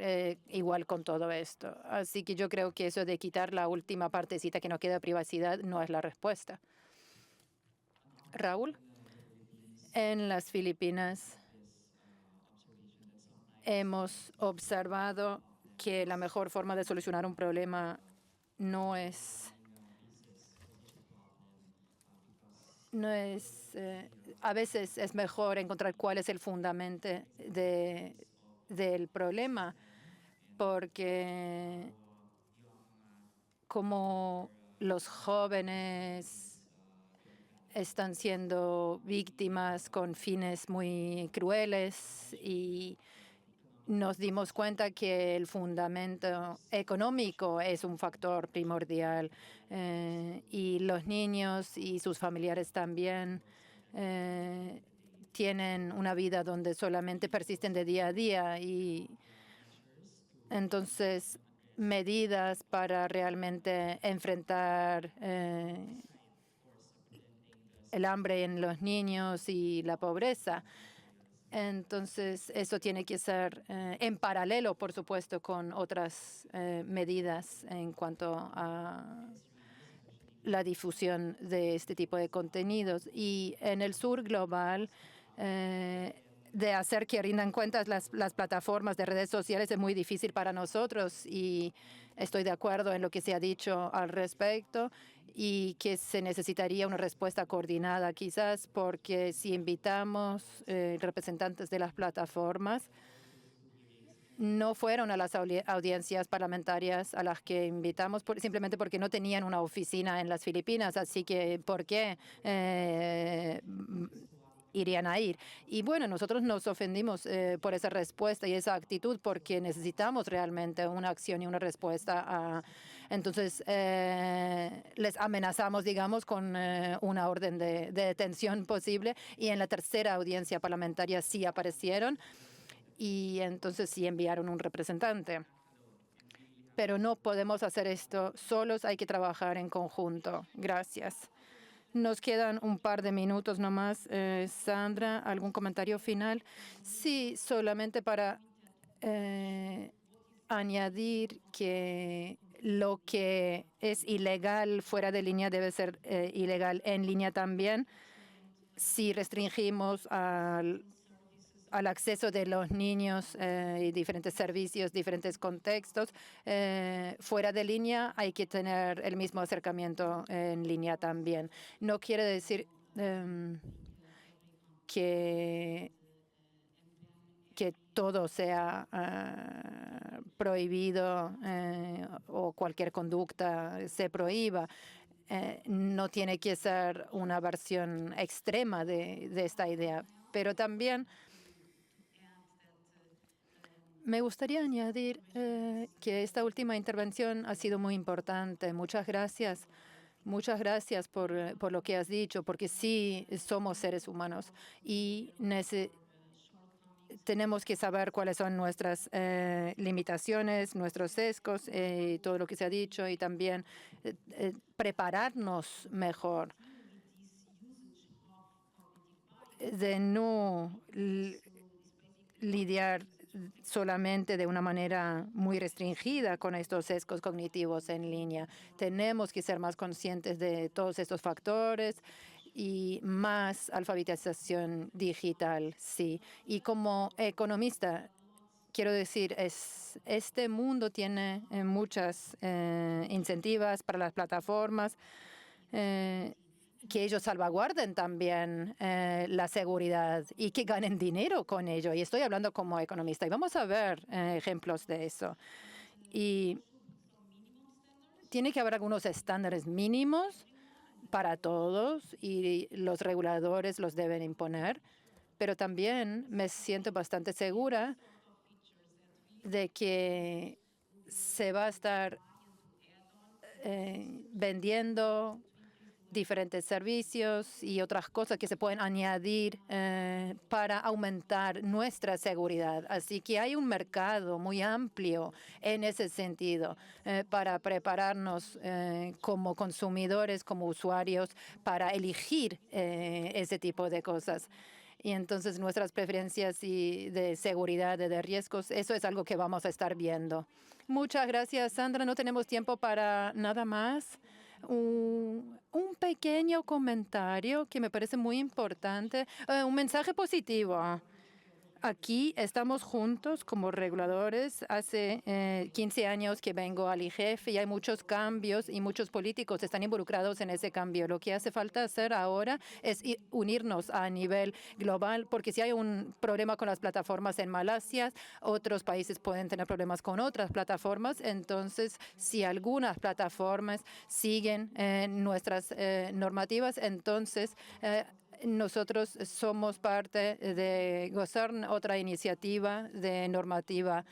igual con todo esto. Así que yo creo que eso de quitar la última partecita que no queda privacidad no es la respuesta. Raúl, en las Filipinas hemos observado que la mejor forma de solucionar un problema no es a veces es mejor encontrar cuál es el fundamento del problema, porque como los jóvenes están siendo víctimas con fines muy crueles y nos dimos cuenta que el fundamento económico es un factor primordial y los niños y sus familiares también tienen una vida donde solamente persisten de día a día y entonces medidas para realmente enfrentar el hambre en los niños y la pobreza. Entonces, eso tiene que ser en paralelo, por supuesto, con otras medidas en cuanto a la difusión de este tipo de contenidos. Y en el sur global, de hacer que rindan cuentas las plataformas de redes sociales es muy difícil para nosotros y estoy de acuerdo en lo que se ha dicho al respecto y que se necesitaría una respuesta coordinada quizás porque si invitamos representantes de las plataformas, no fueron a las audiencias parlamentarias a las que invitamos simplemente porque no tenían una oficina en las Filipinas. Así que, ¿por qué irían a ir? Y bueno, nosotros nos ofendimos por esa respuesta y esa actitud porque necesitamos realmente una acción y una respuesta. Entonces, les amenazamos, digamos, con una orden de detención posible y en la tercera audiencia parlamentaria sí aparecieron. Y entonces sí enviaron un representante. Pero no podemos hacer esto solos, hay que trabajar en conjunto. Gracias. Nos quedan un par de minutos nomás. Sandra, ¿algún comentario final? Sí, solamente para añadir que lo que es ilegal fuera de línea debe ser ilegal en línea también. Si restringimos al acceso de los niños y diferentes servicios, diferentes contextos. Fuera de línea hay que tener el mismo acercamiento en línea también. No quiere decir que todo sea prohibido o cualquier conducta se prohíba. No tiene que ser una versión extrema de esta idea, pero también me gustaría añadir que esta última intervención ha sido muy importante. Muchas gracias. Muchas gracias por lo que has dicho, porque sí somos seres humanos y tenemos que saber cuáles son nuestras limitaciones, nuestros sesgos, todo lo que se ha dicho y también prepararnos mejor. De no lidiar solamente de una manera muy restringida con estos sesgos cognitivos en línea. Tenemos que ser más conscientes de todos estos factores y más alfabetización digital, sí. Y como economista, quiero decir, este mundo tiene muchas incentivos para las plataformas, que ellos salvaguarden también la seguridad y que ganen dinero con ello. Y estoy hablando como economista. Y vamos a ver ejemplos de eso. Y tiene que haber algunos estándares mínimos para todos y los reguladores los deben imponer. Pero también me siento bastante segura de que se va a estar vendiendo diferentes servicios y otras cosas que se pueden añadir para aumentar nuestra seguridad. Así que hay un mercado muy amplio en ese sentido para prepararnos como consumidores, como usuarios, para elegir ese tipo de cosas. Y entonces nuestras preferencias de seguridad, de riesgos, eso es algo que vamos a estar viendo. Muchas gracias, Sandra. No tenemos tiempo para nada más. Un pequeño comentario que me parece muy importante, un mensaje positivo. Aquí estamos juntos como reguladores. Hace 15 años que vengo al IGF y hay muchos cambios y muchos políticos están involucrados en ese cambio. Lo que hace falta hacer ahora es unirnos a nivel global, porque si hay un problema con las plataformas en Malasia, otros países pueden tener problemas con otras plataformas. Entonces, si algunas plataformas siguen nuestras normativas, entonces nosotros somos parte de GOSERN, otra iniciativa de normativa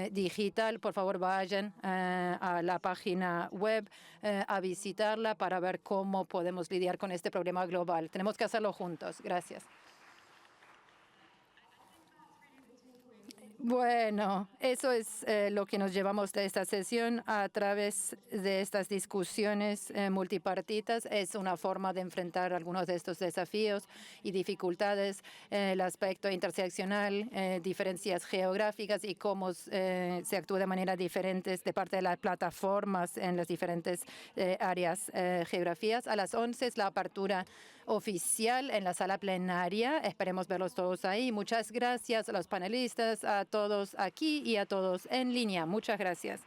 digital. Por favor, vayan a la página web a visitarla para ver cómo podemos lidiar con este problema global. Tenemos que hacerlo juntos. Gracias. Bueno, eso es lo que nos llevamos de esta sesión a través de estas discusiones multipartitas. Es una forma de enfrentar algunos de estos desafíos y dificultades, el aspecto interseccional, diferencias geográficas y cómo se actúa de manera diferente de parte de las plataformas en las diferentes áreas, geografías. A las 11 es la apertura oficial en la sala plenaria. Esperemos verlos todos ahí. Muchas gracias a los panelistas, a todos aquí y a todos en línea. Muchas gracias.